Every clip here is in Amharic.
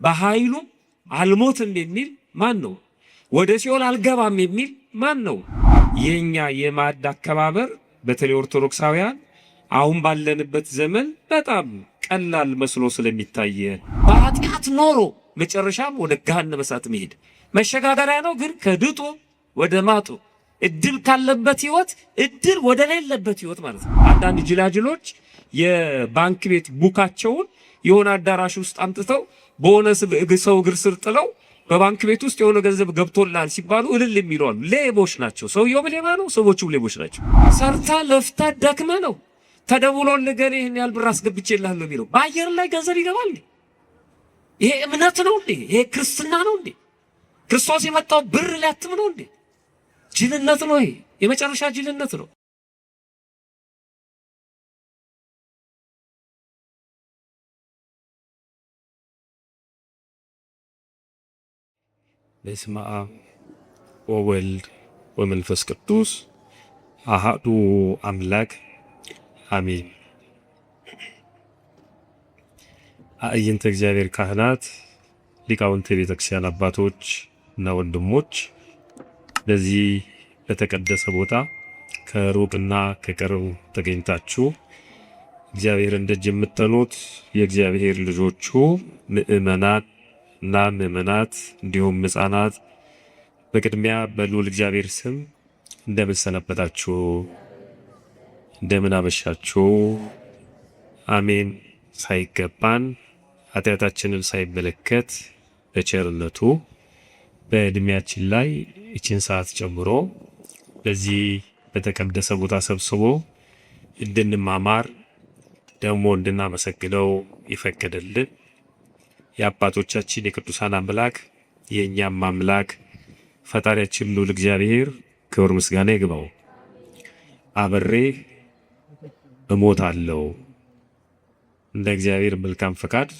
በኃይሉ አልሞትም የሚል ማን ነው? ወደ ሲኦል አልገባም የሚል ማን ነው? የኛ የማዕድ አከባበር በተለይ ኦርቶዶክሳውያን አሁን ባለንበት ዘመን በጣም ቀላል መስሎ ስለሚታየ በኃጢአት ኖሮ መጨረሻም ወደ ገሃነመ እሳት መሄድ መሸጋገሪያ ነው። ግን ከድጡ ወደ ማጡ እድል ካለበት ህይወት እድል ወደ ሌለበት ህይወት ማለት ነው። አንዳንድ ጅላጅሎች የባንክ ቤት ቡካቸውን የሆነ አዳራሽ ውስጥ አምጥተው በሆነ ሰው እግር ስር ጥለው በባንክ ቤት ውስጥ የሆነ ገንዘብ ገብቶላል ሲባሉ እልል የሚሉ አሉ። ሌቦች ናቸው። ሰውየው ሌባ ነው፣ ሰዎቹም ሌቦች ናቸው። ሰርታ ለፍታ ደክመ ነው ተደውሎ ነገሬ ይሄን ያህል ብር አስገብቼልሃለሁ የሚለው በአየር ላይ ገንዘብ ይገባል። ይሄ እምነት ነው እንዴ? ይሄ ክርስትና ነው እንዴ? ክርስቶስ የመጣው ብር ሊያትም ነው እንዴ? ጅልነት ነው። ይሄ የመጨረሻ ጅልነት ነው። በስመ አብ ወወልድ ወመንፈስ ቅዱስ አሐዱ አምላክ አሜን። አዕይንተ እግዚአብሔር ካህናት፣ ሊቃውንተ ቤተክርስቲያን አባቶች እና ወንድሞች በዚህ በተቀደሰ ቦታ ከሩቅና ከቅርብ ተገኝታችሁ እግዚአብሔርን ደጅ የምትጠኑት የእግዚአብሔር ልጆቹ ምእመናን እና ምእመናት እንዲሁም ሕፃናት በቅድሚያ በልዑል እግዚአብሔር ስም እንደምን ሰነበታችሁ? እንደምን አመሻችሁ? አሜን። ሳይገባን ኃጢአታችንን ሳይመለከት በቸርነቱ በዕድሜያችን ላይ ይችን ሰዓት ጨምሮ በዚህ በተቀደሰ ቦታ ሰብስቦ እንድንማማር ደግሞ እንድናመሰግነው ይፈቀደልን የአባቶቻችን የቅዱሳን አምላክ የእኛም አምላክ ፈጣሪያችን ልዑል እግዚአብሔር ክብር ምስጋና ይግባው። አብሬ እሞታለሁ እንደ እግዚአብሔር መልካም ፈቃድ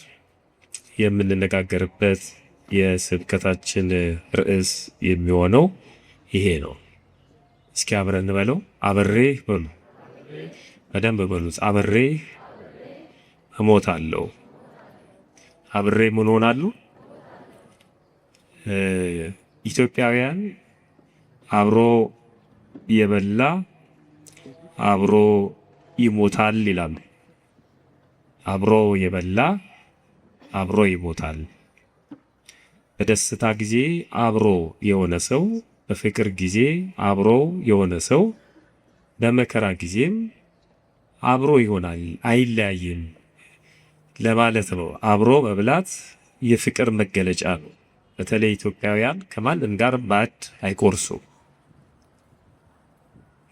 የምንነጋገርበት የስብከታችን ርዕስ የሚሆነው ይሄ ነው። እስኪ አብረን እንበለው። አብሬ በሉ፣ በደንብ በሉት። አብሬ እሞታለሁ። አብሬ ምን ሆናለሁ? ኢትዮጵያውያን አብሮ የበላ አብሮ ይሞታል ይላሉ። አብሮ የበላ አብሮ ይሞታል። በደስታ ጊዜ አብሮ የሆነ ሰው፣ በፍቅር ጊዜ አብሮ የሆነ ሰው በመከራ ጊዜም አብሮ ይሆናል፣ አይለያይም ለማለት ነው። አብሮ መብላት የፍቅር መገለጫ ነው። በተለይ ኢትዮጵያውያን ከማንም ጋር ማዕድ አይቆርሱም።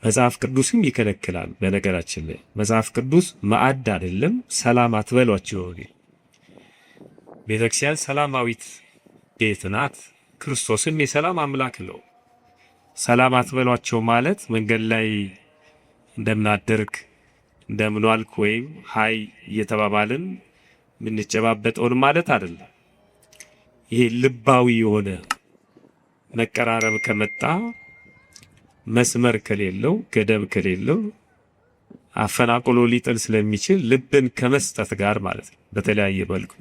መጽሐፍ ቅዱስም ይከለክላል። በነገራችን ላይ መጽሐፍ ቅዱስ ማዕድ አይደለም ሰላም አትበሏቸው። ቤተክርስቲያን ሰላማዊት ቤት ናት። ክርስቶስም የሰላም አምላክ ነው። ሰላም አትበሏቸው ማለት መንገድ ላይ እንደምናደርግ እንደምንዋልክ ወይም ሀይ እየተባባልን የምንጨባበጠውን ማለት አይደለም። ይሄ ልባዊ የሆነ መቀራረብ ከመጣ መስመር ከሌለው ገደብ ከሌለው አፈናቅሎ ሊጥል ስለሚችል ልብን ከመስጠት ጋር ማለት ነው። በተለያየ መልኩ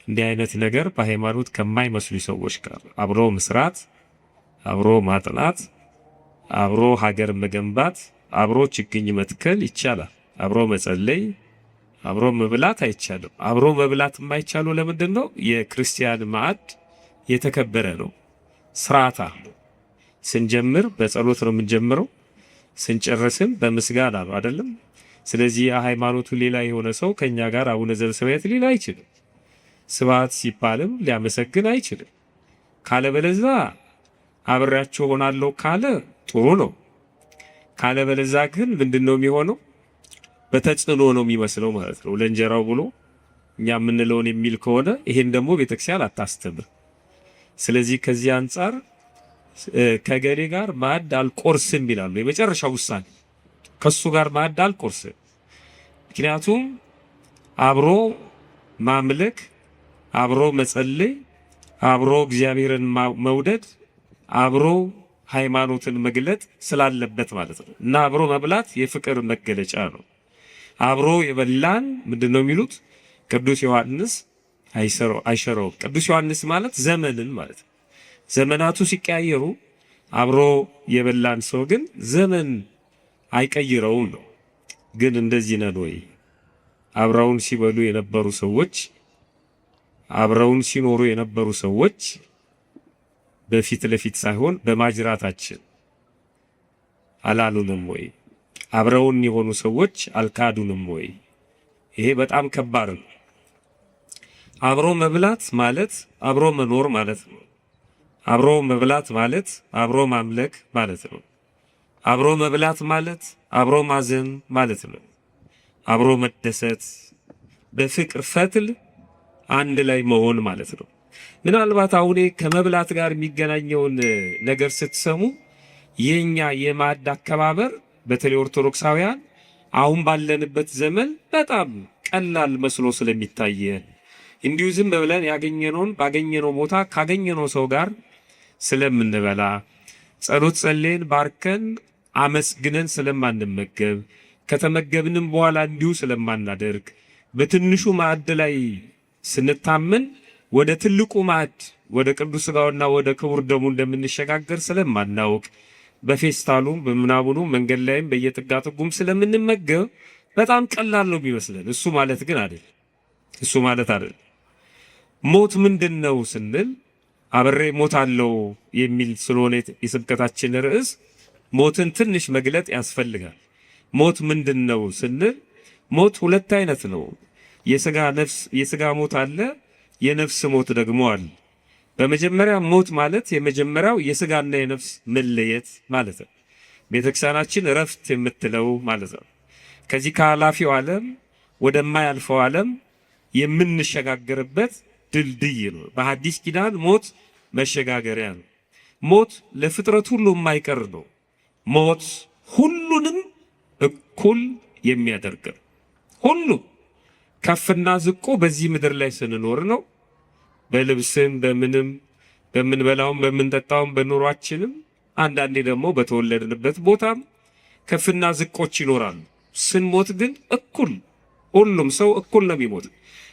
እንዲህ አይነት ነገር በሃይማኖት ከማይመስሉ ሰዎች ጋር አብሮ መስራት፣ አብሮ ማጥናት፣ አብሮ ሀገር መገንባት፣ አብሮ ችግኝ መትከል ይቻላል። አብሮ መጸለይ፣ አብሮ መብላት አይቻልም። አብሮ መብላት የማይቻለው ለምንድን ነው? የክርስቲያን ማዕድ የተከበረ ነው። ስርዓት አለው። ስንጀምር በጸሎት ነው የምንጀምረው፣ ስንጨርስም በምስጋና ነው አይደለም። ስለዚህ የሃይማኖቱ ሌላ የሆነ ሰው ከኛ ጋር አቡነ ዘበሰማያት ሊል አይችልም። ስብሐት ሲባልም ሊያመሰግን አይችልም። ካለበለዛ አብሬያቸው ሆናለሁ ካለ ጥሩ ነው። ካለበለዛ ግን ምንድነው የሚሆነው? በተጽዕኖ ነው የሚመስለው ማለት ነው። ለእንጀራው ብሎ እኛ የምንለውን የሚል ከሆነ ይሄን ደግሞ ቤተክርስቲያን አታስተምር። ስለዚህ ከዚህ አንጻር ከገሌ ጋር ማዕድ አልቆርስም ይላሉ። የመጨረሻው ውሳኔ ከሱ ጋር ማዕድ አልቆርስም። ምክንያቱም አብሮ ማምለክ፣ አብሮ መጸለይ፣ አብሮ እግዚአብሔርን መውደድ፣ አብሮ ሃይማኖትን መግለጥ ስላለበት ማለት ነው። እና አብሮ መብላት የፍቅር መገለጫ ነው። አብሮ የበላን ምንድነው የሚሉት ቅዱስ ዮሐንስ አይሽረውም። ቅዱስ ዮሐንስ ማለት ዘመንን ማለት ነው። ዘመናቱ ሲቀያየሩ አብሮ የበላን ሰው ግን ዘመን አይቀይረውም ነው። ግን እንደዚህ ነን ወይ? አብረውን ሲበሉ የነበሩ ሰዎች፣ አብረውን ሲኖሩ የነበሩ ሰዎች በፊት ለፊት ሳይሆን በማጅራታችን አላሉንም ወይ? አብረውን የሆኑ ሰዎች አልካዱንም ወይ? ይሄ በጣም ከባድ ነው። አብሮ መብላት ማለት አብሮ መኖር ማለት ነው። አብሮ መብላት ማለት አብሮ ማምለክ ማለት ነው። አብሮ መብላት ማለት አብሮ ማዘን ማለት ነው። አብሮ መደሰት፣ በፍቅር ፈትል አንድ ላይ መሆን ማለት ነው። ምናልባት አሁን ከመብላት ጋር የሚገናኘውን ነገር ስትሰሙ የኛ የማዕድ አከባበር በተለይ ኦርቶዶክሳውያን አሁን ባለንበት ዘመን በጣም ቀላል መስሎ ስለሚታየ እንዲሁ ዝም ብለን ያገኘነውን ባገኘነው ቦታ ካገኘነው ሰው ጋር ስለምንበላ ጸሎት ጸልየን ባርከን አመስግነን ስለማንመገብ ከተመገብንም በኋላ እንዲሁ ስለማናደርግ በትንሹ ማዕድ ላይ ስንታመን ወደ ትልቁ ማዕድ ወደ ቅዱስ ሥጋውና ወደ ክቡር ደሙ እንደምንሸጋገር ስለማናውቅ በፌስታሉም በምናቡኑ መንገድ ላይም በየጥጋጥጉም ስለምንመገብ በጣም ቀላል ነው የሚመስለን። እሱ ማለት ግን አይደል። እሱ ማለት አይደል። ሞት ምንድነው ስንል አብሬ ሞት አለው የሚል ስለሆነ የስብከታችን ርዕስ ሞትን ትንሽ መግለጥ ያስፈልጋል። ሞት ምንድነው ስንል ሞት ሁለት አይነት ነው። የሥጋ ሞት አለ፣ የነፍስ ሞት ደግሞ አለ። በመጀመሪያ ሞት ማለት የመጀመሪያው የሥጋና የነፍስ መለየት ማለት ነው። ቤተክርስቲያናችን እረፍት የምትለው ማለት ነው። ከዚህ ከኃላፊው ዓለም ወደማያልፈው ዓለም የምንሸጋገርበት ድልድይ ነው። በሐዲስ ኪዳን ሞት መሸጋገሪያ ነው። ሞት ለፍጥረት ሁሉ የማይቀር ነው። ሞት ሁሉንም እኩል የሚያደርግ ነው። ሁሉ ከፍና ዝቆ በዚህ ምድር ላይ ስንኖር ነው። በልብስም በምንም በምንበላውም በምንጠጣውም በኑሯችንም አንዳንዴ ደግሞ በተወለድንበት ቦታም ከፍና ዝቆች ይኖራሉ። ስንሞት ግን እኩል ሁሉም ሰው እኩል ነው የሚሞት።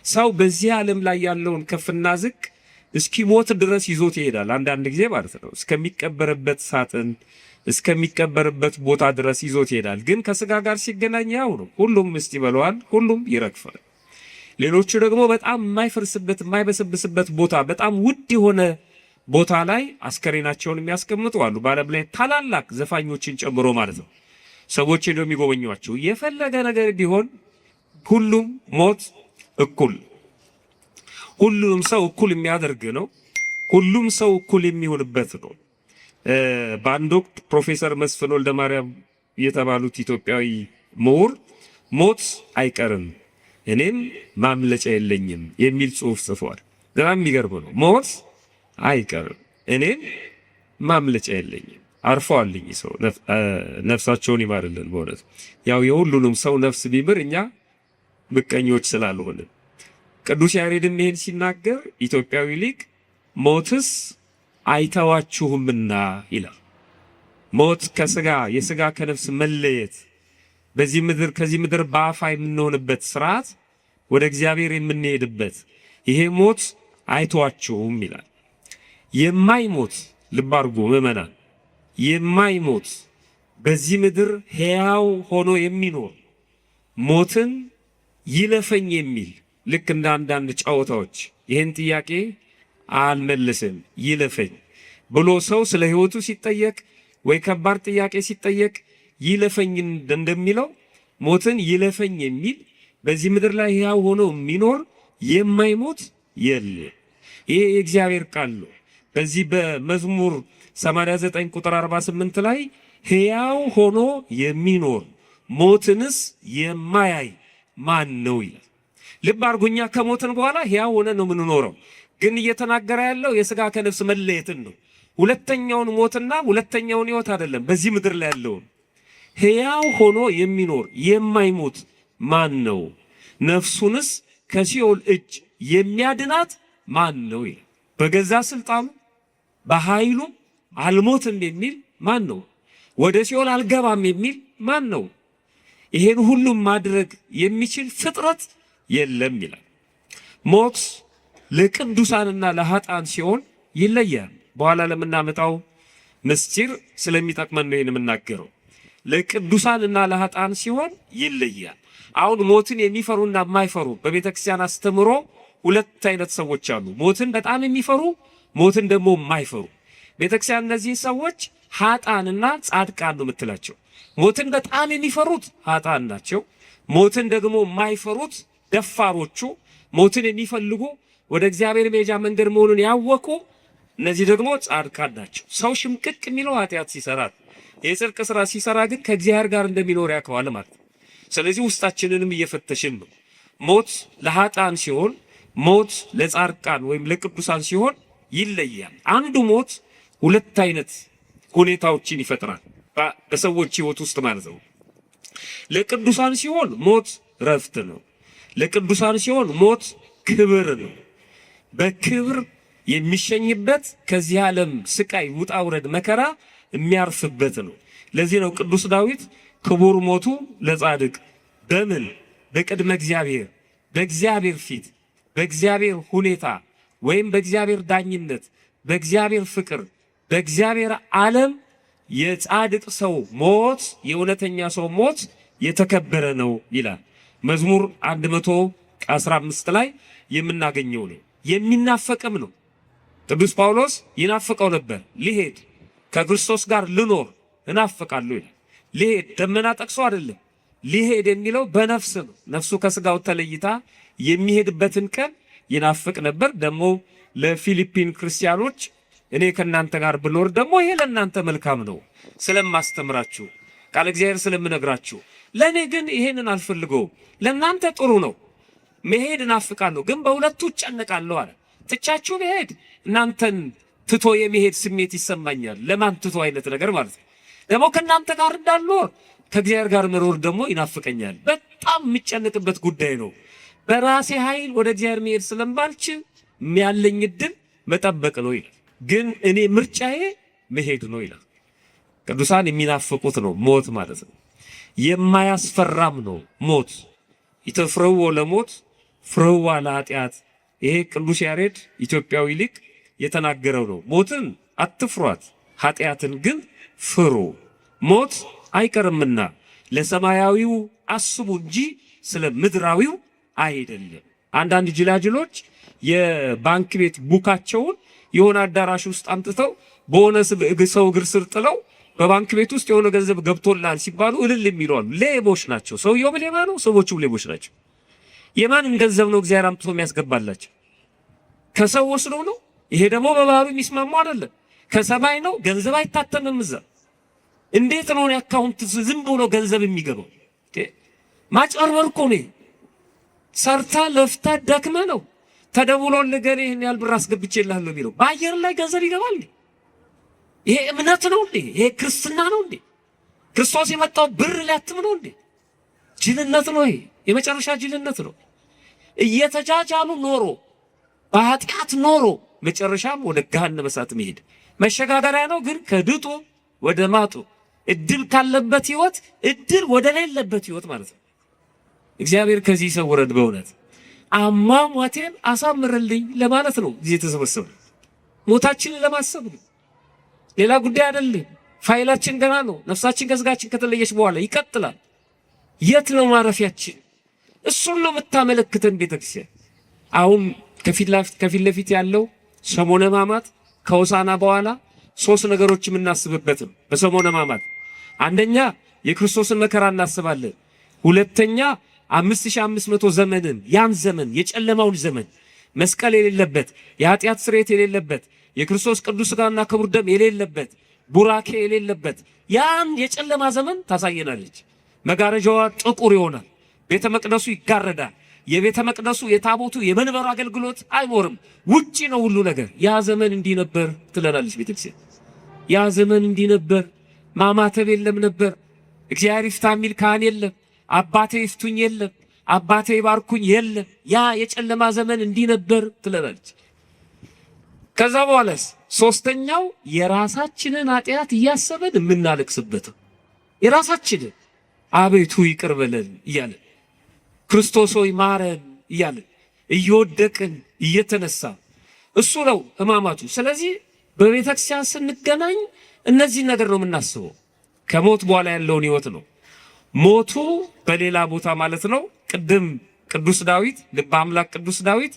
ሰው በዚህ ዓለም ላይ ያለውን ከፍና ዝቅ እስኪሞት ድረስ ይዞት ይሄዳል። አንዳንድ ጊዜ ማለት ነው እስከሚቀበርበት ሳጥን እስከሚቀበርበት ቦታ ድረስ ይዞት ይሄዳል። ግን ከሥጋ ጋር ሲገናኝ ያው ነው። ሁሉም እስቲ ይበለዋል፣ ሁሉም ይረግፋል። ሌሎቹ ደግሞ በጣም የማይፈርስበት የማይበሰብስበት ቦታ በጣም ውድ የሆነ ቦታ ላይ አስከሬናቸውን የሚያስቀምጡ አሉ። በዓለም ላይ ታላላቅ ዘፋኞችን ጨምሮ ማለት ነው። ሰዎች ሄደው የሚጎበኟቸው የፈለገ ነገር ቢሆን ሁሉም ሞት እኩል ሁሉም ሰው እኩል የሚያደርግ ነው። ሁሉም ሰው እኩል የሚሆንበት ነው። በአንድ ወቅት ፕሮፌሰር መስፍን ወልደ ማርያም የተባሉት ኢትዮጵያዊ ምሁር ሞት አይቀርም እኔም ማምለጫ የለኝም የሚል ጽሑፍ ጽፏል። በጣም የሚገርም ነው። ሞት አይቀርም እኔም ማምለጫ የለኝም። አርፈዋልኝ ሰው ነፍሳቸውን ይማርልን። በእውነት ያው የሁሉንም ሰው ነፍስ ቢምር እኛ ምቀኞች ስላልሆነ ቅዱስ ያሬድም ይሄን ሲናገር ኢትዮጵያዊ ሊቅ ሞትስ አይተዋችሁምና ይላል። ሞት ከሥጋ የሥጋ ከነፍስ መለየት በዚህ ምድር ከዚህ ምድር በአፋ የምንሆንበት ስርዓት ወደ እግዚአብሔር የምንሄድበት ይሄ ሞት አይተዋችሁም ይላል። የማይሞት ልብ አድርጎ ምዕመናን፣ የማይሞት በዚህ ምድር ሕያው ሆኖ የሚኖር ሞትን ይለፈኝ የሚል ልክ እንደ አንዳንድ ጨዋታዎች ይህን ጥያቄ አልመልስም ይለፈኝ ብሎ ሰው ስለ ሕይወቱ ሲጠየቅ ወይ ከባድ ጥያቄ ሲጠየቅ ይለፈኝ እንደሚለው ሞትን ይለፈኝ የሚል በዚህ ምድር ላይ ሕያው ሆኖ የሚኖር የማይሞት የለም። ይሄ የእግዚአብሔር ቃል ነው። በዚህ በመዝሙር 89 ቁጥር 48 ላይ ሕያው ሆኖ የሚኖር ሞትንስ የማያይ ማን ነው ይላል። ልብ አድርጉኛ ከሞትን በኋላ ሕያው ሆነ ነው የምንኖረው። ግን እየተናገረ ያለው የሥጋ ከነፍስ መለየትን ነው። ሁለተኛውን ሞትና ሁለተኛውን ሕይወት አይደለም። በዚህ ምድር ላይ ያለውን ሕያው ሆኖ የሚኖር የማይሞት ማን ነው? ነፍሱንስ ከሲኦል እጅ የሚያድናት ማን ነው ይላል። በገዛ ስልጣኑ በኃይሉ አልሞትም የሚል ማን ነው? ወደ ሲኦል አልገባም የሚል ማን ነው? ይሄን ሁሉም ማድረግ የሚችል ፍጥረት የለም ይላል። ሞት ለቅዱሳንና ለኃጥአን ሲሆን ይለያል። በኋላ ለምናመጣው ምስጢር ስለሚጠቅመን ነው የምናገረው። ለቅዱሳንና ለኃጥአን ሲሆን ይለያል። አሁን ሞትን የሚፈሩና የማይፈሩ በቤተ ክርስቲያን አስተምሮ ሁለት አይነት ሰዎች አሉ። ሞትን በጣም የሚፈሩ፣ ሞትን ደግሞ የማይፈሩ። ቤተ ክርስቲያን እነዚህ ሰዎች ኃጥአንና ጻድቃን ነው የምትላቸው። ሞትን በጣም የሚፈሩት ኃጥአን ናቸው። ሞትን ደግሞ የማይፈሩት ደፋሮቹ፣ ሞትን የሚፈልጉ ወደ እግዚአብሔር መሄጃ መንገድ መሆኑን ያወቁ እነዚህ ደግሞ ጻድቃን ናቸው። ሰው ሽምቅቅ የሚለው ኃጢአት ሲሰራ፣ የጽድቅ ስራ ሲሰራ ግን ከእግዚአብሔር ጋር እንደሚኖር ያውቀዋል ማለት ነው። ስለዚህ ውስጣችንንም እየፈተሽን ነው። ሞት ለኃጥአን ሲሆን፣ ሞት ለጻድቃን ወይም ለቅዱሳን ሲሆን ይለያል። አንዱ ሞት ሁለት አይነት ሁኔታዎችን ይፈጥራል በሰዎች ህይወት ውስጥ ማለት ነው። ለቅዱሳን ሲሆን ሞት ረፍት ነው። ለቅዱሳን ሲሆን ሞት ክብር ነው። በክብር የሚሸኝበት ከዚህ ዓለም ስቃይ፣ ውጣ ውረድ፣ መከራ የሚያርፍበት ነው። ለዚህ ነው ቅዱስ ዳዊት ክቡር ሞቱ ለጻድቅ በምን በቅድመ እግዚአብሔር፣ በእግዚአብሔር ፊት፣ በእግዚአብሔር ሁኔታ ወይም በእግዚአብሔር ዳኝነት፣ በእግዚአብሔር ፍቅር፣ በእግዚአብሔር ዓለም የጻድቅ ሰው ሞት፣ የእውነተኛ ሰው ሞት የተከበረ ነው ይላል። መዝሙር 115 ላይ የምናገኘው ነው። የሚናፈቅም ነው። ቅዱስ ጳውሎስ ይናፍቀው ነበር። ሊሄድ ከክርስቶስ ጋር ልኖር እናፍቃለሁ ይላል። ሊሄድ ደመና ጠቅሶ አይደለም። ሊሄድ የሚለው በነፍስ ነው። ነፍሱ ከስጋው ተለይታ የሚሄድበትን ቀን ይናፍቅ ነበር። ደግሞ ለፊሊፒን ክርስቲያኖች እኔ ከእናንተ ጋር ብኖር ደግሞ ይሄ ለእናንተ መልካም ነው ስለማስተምራችሁ፣ ቃል እግዚአብሔር ስለምነግራችሁ፣ ለእኔ ግን ይሄንን አልፈልገውም። ለእናንተ ጥሩ ነው መሄድ እናፍቃለሁ፣ ግን በሁለቱ እጨነቃለሁ አለ። ትቻችሁ መሄድ እናንተን ትቶ የሚሄድ ስሜት ይሰማኛል። ለማን ትቶ አይነት ነገር ማለት ነው። ደግሞ ከእናንተ ጋር እንዳልኖር ከእግዚአብሔር ጋር መኖር ደግሞ ይናፍቀኛል። በጣም የሚጨነቅበት ጉዳይ ነው። በራሴ ኃይል ወደ እግዚአብሔር መሄድ ስለማልችል ያለኝ ዕድል መጠበቅ ነው ይላል። ግን እኔ ምርጫዬ መሄድ ነው ይላል። ቅዱሳን የሚናፍቁት ነው ሞት ማለት ነው። የማያስፈራም ነው ሞት። ይተፍረው ለሞት ፍረዋ ለኃጢአት። ይሄ ቅዱስ ያሬድ ኢትዮጵያዊ ሊቅ የተናገረው ነው። ሞትን አትፍሯት፣ ኃጢአትን ግን ፍሩ። ሞት አይቀርምና ለሰማያዊው አስቡ እንጂ ስለ ምድራዊው አይደለም። አንዳንድ ጅላጅሎች የባንክ ቤት ቡካቸውን የሆነ አዳራሽ ውስጥ አምጥተው በሆነ ሰው እግር ስር ጥለው በባንክ ቤት ውስጥ የሆነ ገንዘብ ገብቶላል ሲባሉ እልል የሚሉ አሉ። ሌቦች ናቸው። ሰውየውም ሌባ ነው፣ ሰዎቹም ሌቦች ናቸው። የማንን ገንዘብ ነው እግዚአብሔር አምጥቶ የሚያስገባላቸው? ከሰው ወስዶ ነው። ይሄ ደግሞ በባህሩ የሚስማሙ አይደለም። ከሰማይ ነው። ገንዘብ አይታተምም እዛ። እንዴት ነው አካውንት ዝም ብሎ ገንዘብ የሚገባው? ማጭበርበር እኮ ነው። ሰርታ ለፍታ ደክመ ነው ተደውሎ ለገኔ ይሄን ያህል ብር አስገብቼልሃለሁ የሚለው በአየር ላይ ገንዘብ ይገባል። ይሄ እምነት ነው እንዴ? ይሄ ክርስትና ነው እንዴ? ክርስቶስ የመጣው ብር ሊያትም ነው እንዴ? ጅልነት ነው። ይሄ የመጨረሻ ጅልነት ነው። እየተጃጃሉ ኖሮ በኃጢአት ኖሮ መጨረሻም ወደ ገሃነመ እሳት መሄድ መሸጋገሪያ ነው። ግን ከድጡ ወደ ማጡ እድል ካለበት ህይወት እድል ወደ ሌለበት ህይወት ማለት ነው። እግዚአብሔር ከዚህ ይሰውረን። በእውነት አሟሟቴን አሳምርልኝ ለማለት ነው እዚህ የተሰበሰብነው። ሞታችንን ለማሰብ ነው። ሌላ ጉዳይ አይደለም። ፋይላችን ገና ነው። ነፍሳችን ከስጋችን ከተለየች በኋላ ይቀጥላል። የት ነው ማረፊያችን? እሱን ነው የምታመለክተን ቤተክርስቲያን። አሁን ከፊት ለፊት ያለው ሰሞነ ሕማማት ከሆሳዕና በኋላ ሶስት ነገሮች የምናስብበት ነው። በሰሞነ ሕማማት አንደኛ የክርስቶስን መከራ እናስባለን። ሁለተኛ 5500 ዘመንን ያን ዘመን የጨለማውን ዘመን መስቀል የሌለበት የኃጢአት ስርየት የሌለበት የክርስቶስ ቅዱስ ሥጋና ክቡር ደም የሌለበት ቡራኬ የሌለበት ያን የጨለማ ዘመን ታሳየናለች። መጋረጃዋ ጥቁር ይሆናል። ቤተ መቅደሱ ይጋረዳል። የቤተ መቅደሱ የታቦቱ የመንበሩ አገልግሎት አይኖርም። ውጪ ነው ሁሉ ነገር። ያ ዘመን እንዲህ ነበር ትለናለች ቤተክርስቲያን። ያ ዘመን እንዲህ ነበር። ማማተብ የለም ነበር። እግዚአብሔር ይፍታ የሚል ካህን የለም። አባቴ ይፍቱኝ የለም። አባቴ ይባርኩኝ የለም። ያ የጨለማ ዘመን እንዲህ ነበር ትለናለች። ከዛ በኋላስ ሶስተኛው የራሳችንን ኃጢአት እያሰበን የምናለቅስበት የራሳችንን አቤቱ ይቅር በለን እያለን ክርስቶስ ሆይ ማረን እያለን እየወደቅን እየተነሳ እሱ ነው ሕማማቱ። ስለዚህ በቤተክርስቲያን ስንገናኝ እነዚህ ነገር ነው የምናስበው። ከሞት በኋላ ያለውን ሕይወት ነው። ሞቱ በሌላ ቦታ ማለት ነው። ቅድም ቅዱስ ዳዊት ልበ አምላክ ቅዱስ ዳዊት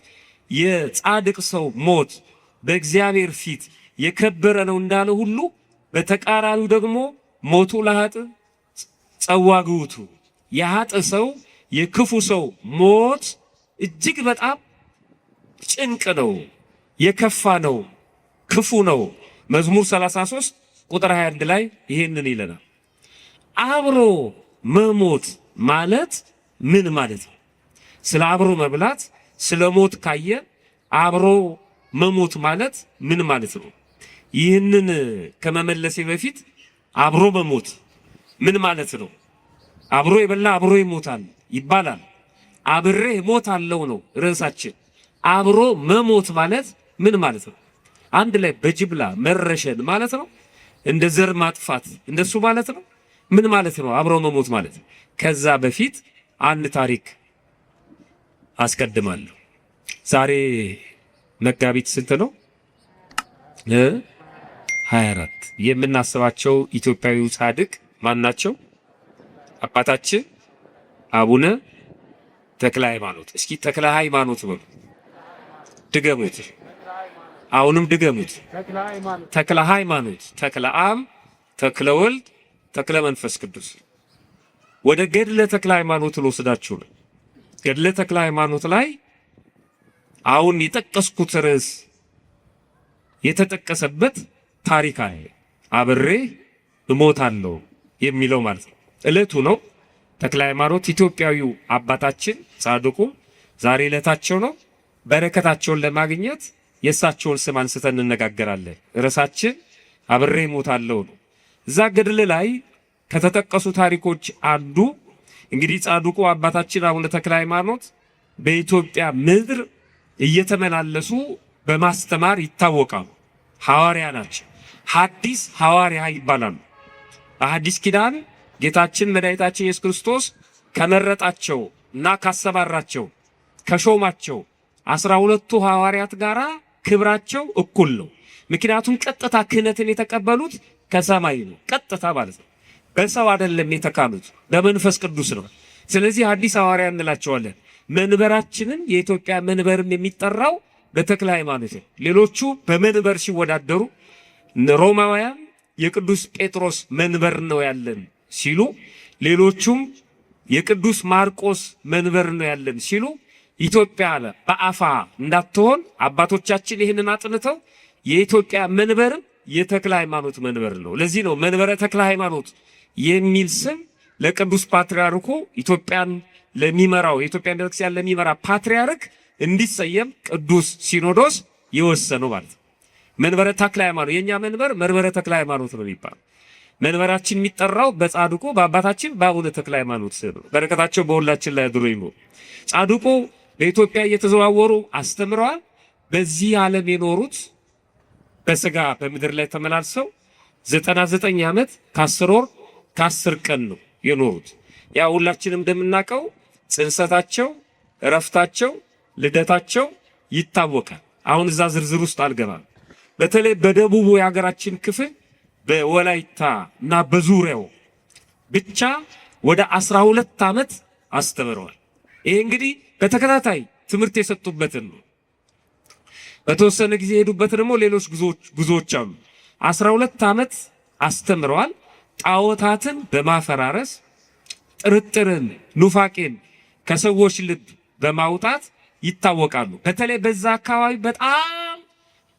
የጻድቅ ሰው ሞት በእግዚአብሔር ፊት የከበረ ነው እንዳለ ሁሉ በተቃራኒው ደግሞ ሞቱ ለኃጥእ ጸዋግውቱ የኃጥእ ሰው የክፉ ሰው ሞት እጅግ በጣም ጭንቅ ነው፣ የከፋ ነው፣ ክፉ ነው። መዝሙር 33 ቁጥር 21 ላይ ይሄንን ይለናል። አብሮ መሞት ማለት ምን ማለት ነው? ስለ አብሮ መብላት ስለ ሞት ካየ አብሮ መሞት ማለት ምን ማለት ነው? ይህንን ከመመለሴ በፊት አብሮ መሞት ምን ማለት ነው? አብሮ የበላ አብሮ ይሞታል ይባላል። አብሬ እሞታለሁ ነው ርዕሳችን። አብሮ መሞት ማለት ምን ማለት ነው? አንድ ላይ በጅምላ መረሸን ማለት ነው? እንደ ዘር ማጥፋት እንደሱ ማለት ነው? ምን ማለት ነው አብሮ መሞት ማለት? ከዛ በፊት አንድ ታሪክ አስቀድማለሁ። ዛሬ መጋቢት ስንት ነው? 24 የምናስባቸው ኢትዮጵያዊ ጻድቅ ማን ናቸው? አባታችን አቡነ ተክለ ሃይማኖት። እስኪ ተክለ ሃይማኖት በሉ፣ ድገሙት። አሁንም ድገሙት። ተክለ ሃይማኖት፣ ተክለ አብ፣ ተክለ ወልድ፣ ተክለ መንፈስ ቅዱስ። ወደ ገድለ ተክለ ሃይማኖት ልወስዳችሁ ነው። ገድለ ተክለ ሃይማኖት ላይ አሁን የጠቀስኩት ርዕስ የተጠቀሰበት ታሪክ አለ። አብሬ እሞታለሁ የሚለው ማለት ነው። ዕለቱ ነው። ተክለ ሃይማኖት ኢትዮጵያዊው አባታችን ጻድቁ ዛሬ ዕለታቸው ነው። በረከታቸውን ለማግኘት የእሳቸውን ስም አንስተን እንነጋገራለን። ርዕሳችን አብሬ እሞታለሁ ነው። እዛ ገድል ላይ ከተጠቀሱ ታሪኮች አንዱ እንግዲህ ጻድቁ አባታችን አቡነ ተክለ ሃይማኖት በኢትዮጵያ ምድር እየተመላለሱ በማስተማር ይታወቃሉ። ሐዋርያ ናቸው። ሐዲስ ሐዋርያ ይባላሉ። በሐዲስ ኪዳን ጌታችን መድኃኒታችን ኢየሱስ ክርስቶስ ከመረጣቸው እና ካሰማራቸው ከሾማቸው 12ቱ ሐዋርያት ጋራ ክብራቸው እኩል ነው። ምክንያቱም ቀጥታ ክህነትን የተቀበሉት ከሰማይ ነው። ቀጥታ ማለት ነው። በሰው አይደለም የተካኑት፣ በመንፈስ ቅዱስ ነው። ስለዚህ ሐዲስ ሐዋርያ እንላቸዋለን። መንበራችንን የኢትዮጵያ መንበርም የሚጠራው በተክለ ሃይማኖት ነው። ሌሎቹ በመንበር ሲወዳደሩ ሮማውያን የቅዱስ ጴጥሮስ መንበር ነው ያለን ሲሉ፣ ሌሎቹም የቅዱስ ማርቆስ መንበር ነው ያለን ሲሉ፣ ኢትዮጵያ በአፋ እንዳትሆን አባቶቻችን ይህንን አጥንተው የኢትዮጵያ መንበርም የተክለ ሃይማኖት መንበር ነው። ለዚህ ነው መንበረ ተክለ ሃይማኖት የሚል ስም ለቅዱስ ፓትርያርኩ ኢትዮጵያን ለሚመራው የኢትዮጵያ ቤተክርስቲያን ለሚመራ ፓትርያርክ እንዲሰየም ቅዱስ ሲኖዶስ የወሰነው ማለት ነው። መንበረ ተክለ ሃይማኖት የኛ መንበር መንበረ ተክለ ሃይማኖት ነው የሚባለው። መንበራችን የሚጠራው በጻድቁ በአባታችን በአቡነ ተክለ ሃይማኖት ስም ነው። በረከታቸው በሁላችን ላይ አድሮ ይኖር። ጻድቁ በኢትዮጵያ እየተዘዋወሩ አስተምረዋል። በዚህ ዓለም የኖሩት በስጋ በምድር ላይ ተመላልሰው 99 ዓመት ከ10 ወር ከ10 ቀን ነው የኖሩት። ያ ሁላችንም እንደምናውቀው ጽንሰታቸው፣ እረፍታቸው፣ ልደታቸው ይታወቃል። አሁን እዛ ዝርዝር ውስጥ አልገባም። በተለይ በደቡቡ የሀገራችን ክፍል በወላይታ እና በዙሪያው ብቻ ወደ 12 ዓመት አስተምረዋል። ይሄ እንግዲህ በተከታታይ ትምህርት የሰጡበትን ነው። በተወሰነ ጊዜ የሄዱበት ደግሞ ሌሎች ጉዞዎች አሉ። 12 ዓመት አስተምረዋል። ጣዖታትን በማፈራረስ ጥርጥርን፣ ኑፋቄን ከሰዎች ልብ በማውጣት ይታወቃሉ። በተለይ በዛ አካባቢ በጣም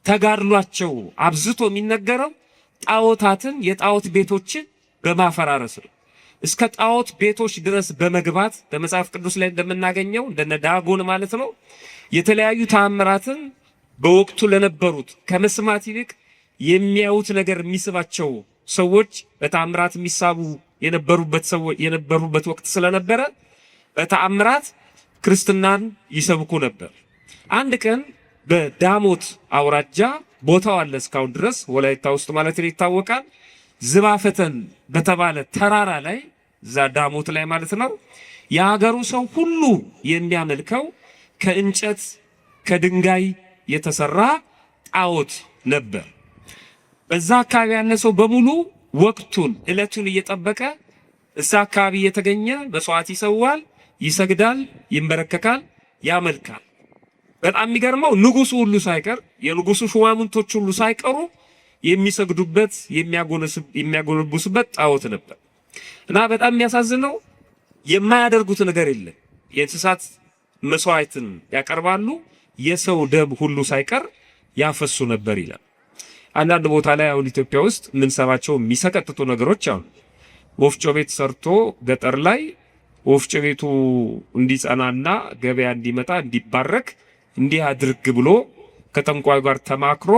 ተጋድሏቸው አብዝቶ የሚነገረው ጣዖታትን የጣዖት ቤቶችን በማፈራረስ ነው። እስከ ጣዖት ቤቶች ድረስ በመግባት በመጽሐፍ ቅዱስ ላይ እንደምናገኘው እንደነ ዳጎን ማለት ነው የተለያዩ ተአምራትን በወቅቱ ለነበሩት ከመስማት ይልቅ የሚያዩት ነገር የሚስባቸው ሰዎች በተአምራት የሚሳቡ የነበሩበት ወቅት ስለነበረ በተአምራት ክርስትናን ይሰብኩ ነበር። አንድ ቀን በዳሞት አውራጃ ቦታው አለ እስካሁን ድረስ ወላይታ ውስጥ ማለት ነው ይታወቃል። ዝባፈተን በተባለ ተራራ ላይ እዛ ዳሞት ላይ ማለት ነው የሀገሩ ሰው ሁሉ የሚያመልከው ከእንጨት ከድንጋይ የተሰራ ጣዖት ነበር። በዛ አካባቢ ያለ ሰው በሙሉ ወቅቱን ዕለቱን እየጠበቀ እዛ አካባቢ እየተገኘ መስዋዕት ይሰዋል፣ ይሰግዳል፣ ይንበረከካል፣ ያመልካል። በጣም የሚገርመው ንጉሱ ሁሉ ሳይቀር የንጉሱ ሹማምንቶች ሁሉ ሳይቀሩ የሚሰግዱበት የሚያጎነብሱበት ጣዖት ነበር እና በጣም የሚያሳዝነው የማያደርጉት ነገር የለም። የእንስሳት መስዋዕትን ያቀርባሉ፣ የሰው ደም ሁሉ ሳይቀር ያፈሱ ነበር ይላል። አንዳንድ ቦታ ላይ አሁን ኢትዮጵያ ውስጥ የምንሰማቸው የሚሰቀጥጡ ነገሮች አሉ። ወፍጮ ቤት ሰርቶ ገጠር ላይ ወፍጮ ቤቱ እንዲጸናና ገበያ እንዲመጣ እንዲባረክ እንዲህ አድርግ ብሎ ከጠንቋይ ጋር ተማክሮ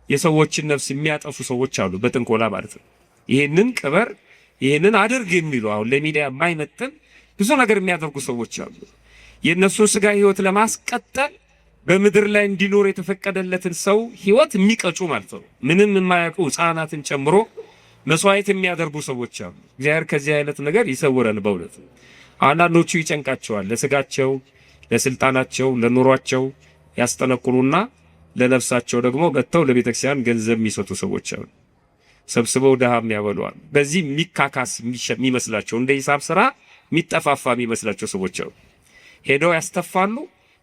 የሰዎችን ነፍስ የሚያጠፉ ሰዎች አሉ፣ በጥንቆላ ማለት ነው። ይሄንን ቅበር ይሄንን አድርግ የሚሉ አሁን ለሚዲያ የማይመጥን ብዙ ነገር የሚያደርጉ ሰዎች አሉ። የእነሱን ስጋ ህይወት ለማስቀጠል በምድር ላይ እንዲኖር የተፈቀደለትን ሰው ህይወት የሚቀጩ ማለት ነው። ምንም የማያውቁ ህፃናትን ጨምሮ መስዋዕት የሚያደርጉ ሰዎች አሉ። እግዚአብሔር ከዚህ አይነት ነገር ይሰውረን። በእውነት አንዳንዶቹ ይጨንቃቸዋል። ለስጋቸው፣ ለስልጣናቸው፣ ለኑሯቸው ያስጠነቁሉና ለነፍሳቸው ደግሞ መጥተው ለቤተክርስቲያን ገንዘብ የሚሰጡ ሰዎች አሉ። ሰብስበው ድሃም ያበሏል። በዚህ የሚካካስ የሚመስላቸው እንደ ሂሳብ ስራ የሚጠፋፋ የሚመስላቸው ሰዎች አሉ። ሄደው ያስተፋሉ፣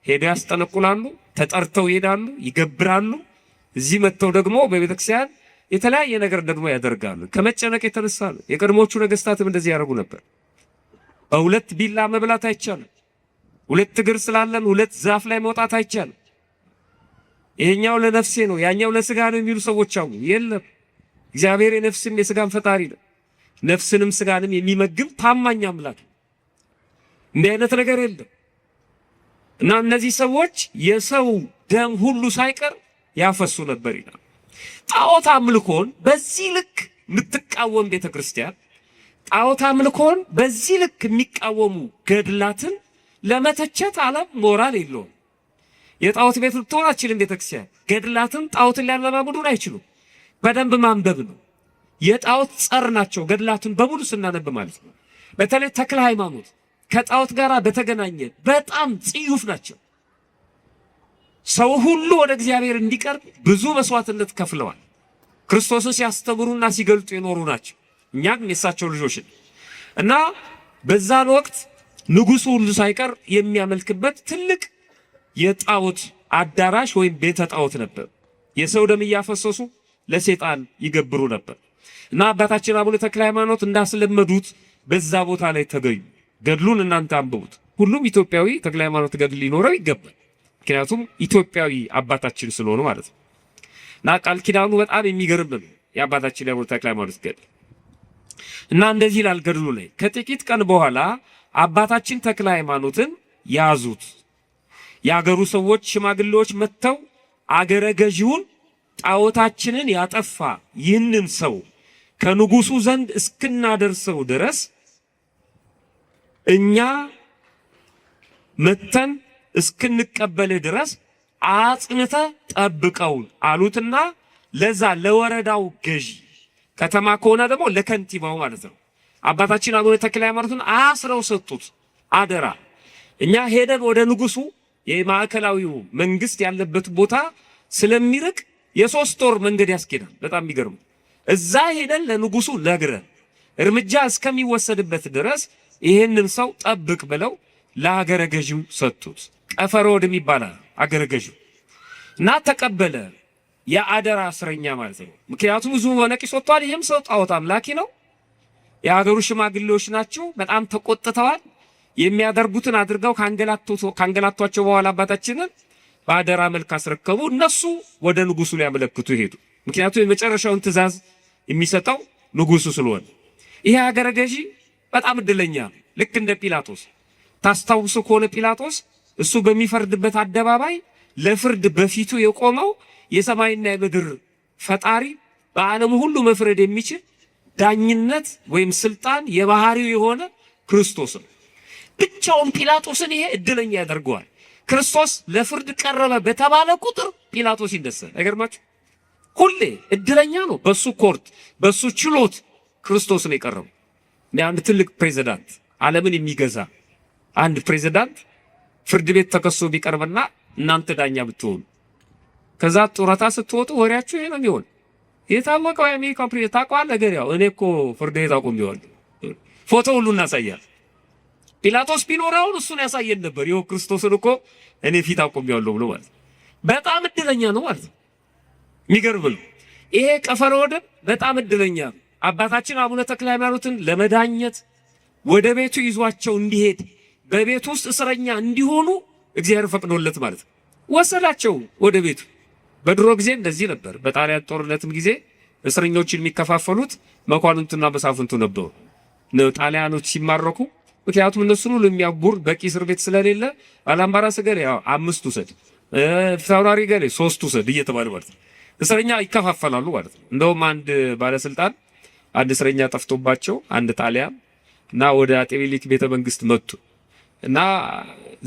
ሄደው ያስጠነቁላሉ፣ ተጠርተው ይሄዳሉ፣ ይገብራሉ። እዚህ መጥተው ደግሞ በቤተክርስቲያን የተለያየ ነገር ደግሞ ያደርጋሉ። ከመጨነቅ የተነሳ ነው። የቀድሞቹ ነገስታትም እንደዚህ ያደርጉ ነበር። በሁለት ቢላ መብላት አይቻልም። ሁለት እግር ስላለን ሁለት ዛፍ ላይ መውጣት አይቻልም። ይሄኛው ለነፍሴ ነው ያኛው ለስጋ ነው የሚሉ ሰዎች አሉ። የለም፣ እግዚአብሔር የነፍስም የስጋም ፈጣሪ ነው። ነፍስንም ስጋንም የሚመግብ ታማኝ አምላክ ነው። እንዲህ አይነት ነገር የለም እና እነዚህ ሰዎች የሰው ደም ሁሉ ሳይቀር ያፈሱ ነበር ይላል። ጣዖት አምልኮን በዚህ ልክ የምትቃወም ቤተክርስቲያን፣ ጣዖት አምልኮን በዚህ ልክ የሚቃወሙ ገድላትን ለመተቸት ዓለም ሞራል የለውም። የጣዖት ቤት ልትሆን አትችልም ቤተክርስቲያን። ገድላትን ጣዖትን ሊያለማምዱን አይችሉም። በደንብ ማንበብ ነው። የጣዖት ጸር ናቸው ገድላትን በሙሉ ስናነብ ማለት ነው። በተለይ ተክለ ሃይማኖት ከጣዖት ጋር በተገናኘ በጣም ጽዩፍ ናቸው። ሰው ሁሉ ወደ እግዚአብሔር እንዲቀርብ ብዙ መስዋዕትነት ከፍለዋል። ክርስቶስን ሲያስተምሩና ሲገልጡ የኖሩ ናቸው። እኛም የእሳቸው ልጆች እና በዛን ወቅት ንጉሱ ሁሉ ሳይቀር የሚያመልክበት ትልቅ የጣዖት አዳራሽ ወይም ቤተ ጣዖት ነበር። የሰው ደም እያፈሰሱ ለሰይጣን ይገብሩ ነበር እና አባታችን አቡነ ተክለ ሃይማኖት እንዳስለመዱት በዛ ቦታ ላይ ተገኙ። ገድሉን እናንተ አንብቡት። ሁሉም ኢትዮጵያዊ ተክለ ሃይማኖት ገድል ሊኖረው ይገባል። ምክንያቱም ኢትዮጵያዊ አባታችን ስለሆኑ ማለት ነው እና ቃል ኪዳኑ በጣም የሚገርም ነው የአባታችን አቡነ ተክለ ሃይማኖት ገድል እና እንደዚህ ይላል ገድሉ ላይ። ከጥቂት ቀን በኋላ አባታችን ተክለ ሃይማኖትን ያዙት። የአገሩ ሰዎች ሽማግሌዎች መጥተው አገረ ገዢውን ጣዖታችንን ያጠፋ ይህንን ሰው ከንጉሱ ዘንድ እስክናደርሰው ድረስ እኛ መተን እስክንቀበልህ ድረስ አጽንተ ጠብቀው አሉትና ለዛ ለወረዳው ገዢ፣ ከተማ ከሆነ ደግሞ ለከንቲባው ማለት ነው፣ አባታችን አቡነ ተክለ ሃይማኖትን አስረው ሰጡት አደራ። እኛ ሄደን ወደ ንጉሱ የማዕከላዊው መንግስት ያለበት ቦታ ስለሚርቅ የ3 ወር መንገድ ያስኬዳል። በጣም የሚገርም እዛ ሄደን ለንጉሱ ነግረን እርምጃ እስከሚወሰድበት ድረስ ይሄንን ሰው ጠብቅ ብለው ለአገረ ገዢው ሰጡት። ቀፈሮ ወድም ይባላል አገረ ገዢው እና ተቀበለ። የአደራ እስረኛ ማለት ነው። ምክንያቱም ብዙ ወነቂስ ወጥቷል። ይህም ሰው ጣዖት አምላኪ ነው። የሀገሩ ሽማግሌዎች ናቸው። በጣም ተቆጥተዋል። የሚያደርጉትን አድርገው ካንገላቷቸው በኋላ አባታችንን በአደራ መልክ አስረከቡ። እነሱ ወደ ንጉሱ ሊያመለክቱ ሄዱ። ምክንያቱም የመጨረሻውን ትእዛዝ የሚሰጠው ንጉሱ ስለሆነ። ይሄ ሀገረ ገዢ በጣም እድለኛ ነው። ልክ እንደ ጲላጦስ ታስታውሱ ከሆነ ጲላጦስ እሱ በሚፈርድበት አደባባይ ለፍርድ በፊቱ የቆመው የሰማይና የምድር ፈጣሪ በዓለም ሁሉ መፍረድ የሚችል ዳኝነት ወይም ስልጣን የባህሪው የሆነ ክርስቶስ ነው። ብቻውን ጲላጦስን ይሄ እድለኛ ያደርገዋል። ክርስቶስ ለፍርድ ቀረበ በተባለ ቁጥር ጲላጦስ ይደሰታል። አይገርማችሁ? ሁሌ እድለኛ ነው። በሱ ኮርት በሱ ችሎት ክርስቶስ ነው የቀረበው። አንድ ትልቅ ፕሬዝዳንት ዓለምን የሚገዛ አንድ ፕሬዝዳንት ፍርድ ቤት ተከሶ ቢቀርብና እናንተ ዳኛ ብትሆኑ ከዛ ጡረታ ስትወጡ ወሬያችሁ ይሄ ነው የሚሆን። የታወቀው የአሜሪካ ፕሬዝዳንት ታውቀዋለህ ነገር ያው እኔ እኮ ፍርድ ቤት አቁሜዋለሁ ፎቶ ሁሉ እናሳያለን። ጲላጦስ ቢኖረው እሱን ያሳየን ነበር። ይኸው ክርስቶስን እኮ እኔ ፊት አቁሜዋለሁ ብሎ ማለት በጣም እድለኛ ነው ማለት ነው። የሚገርም ነው። ይሄ ቀፈረ ወደብ በጣም እድለኛ ነው። አባታችን አቡነ ተክለ ሃይማኖትን ለመዳኘት ወደ ቤቱ ይዟቸው እንዲሄድ በቤቱ ውስጥ እስረኛ እንዲሆኑ እግዚአብሔር ፈቅዶለት ማለት ነው ወሰዳቸው ወደ ቤቱ። በድሮ ጊዜ እንደዚህ ነበር። በጣሊያን ጦርነትም ጊዜ እስረኞችን የሚከፋፈሉት መኳንንቱና መሳፍንቱ ነበሩ። ጣሊያኖች ሲማረኩ ምክንያቱም እነሱን ሁሉ የሚያጉር በቂ እስር ቤት ስለሌለ አላምባራስ ገሌ 5 ውሰድ፣ ፊታውራሪ ገሌ 3 ውሰድ እየተባለ ማለት ነው እስረኛ ይከፋፈላሉ ማለት ነው። እንደውም አንድ ባለስልጣን አንድ እስረኛ ጠፍቶባቸው አንድ ጣሊያን እና ወደ አጤ ምኒልክ ቤተ መንግስት መጡ እና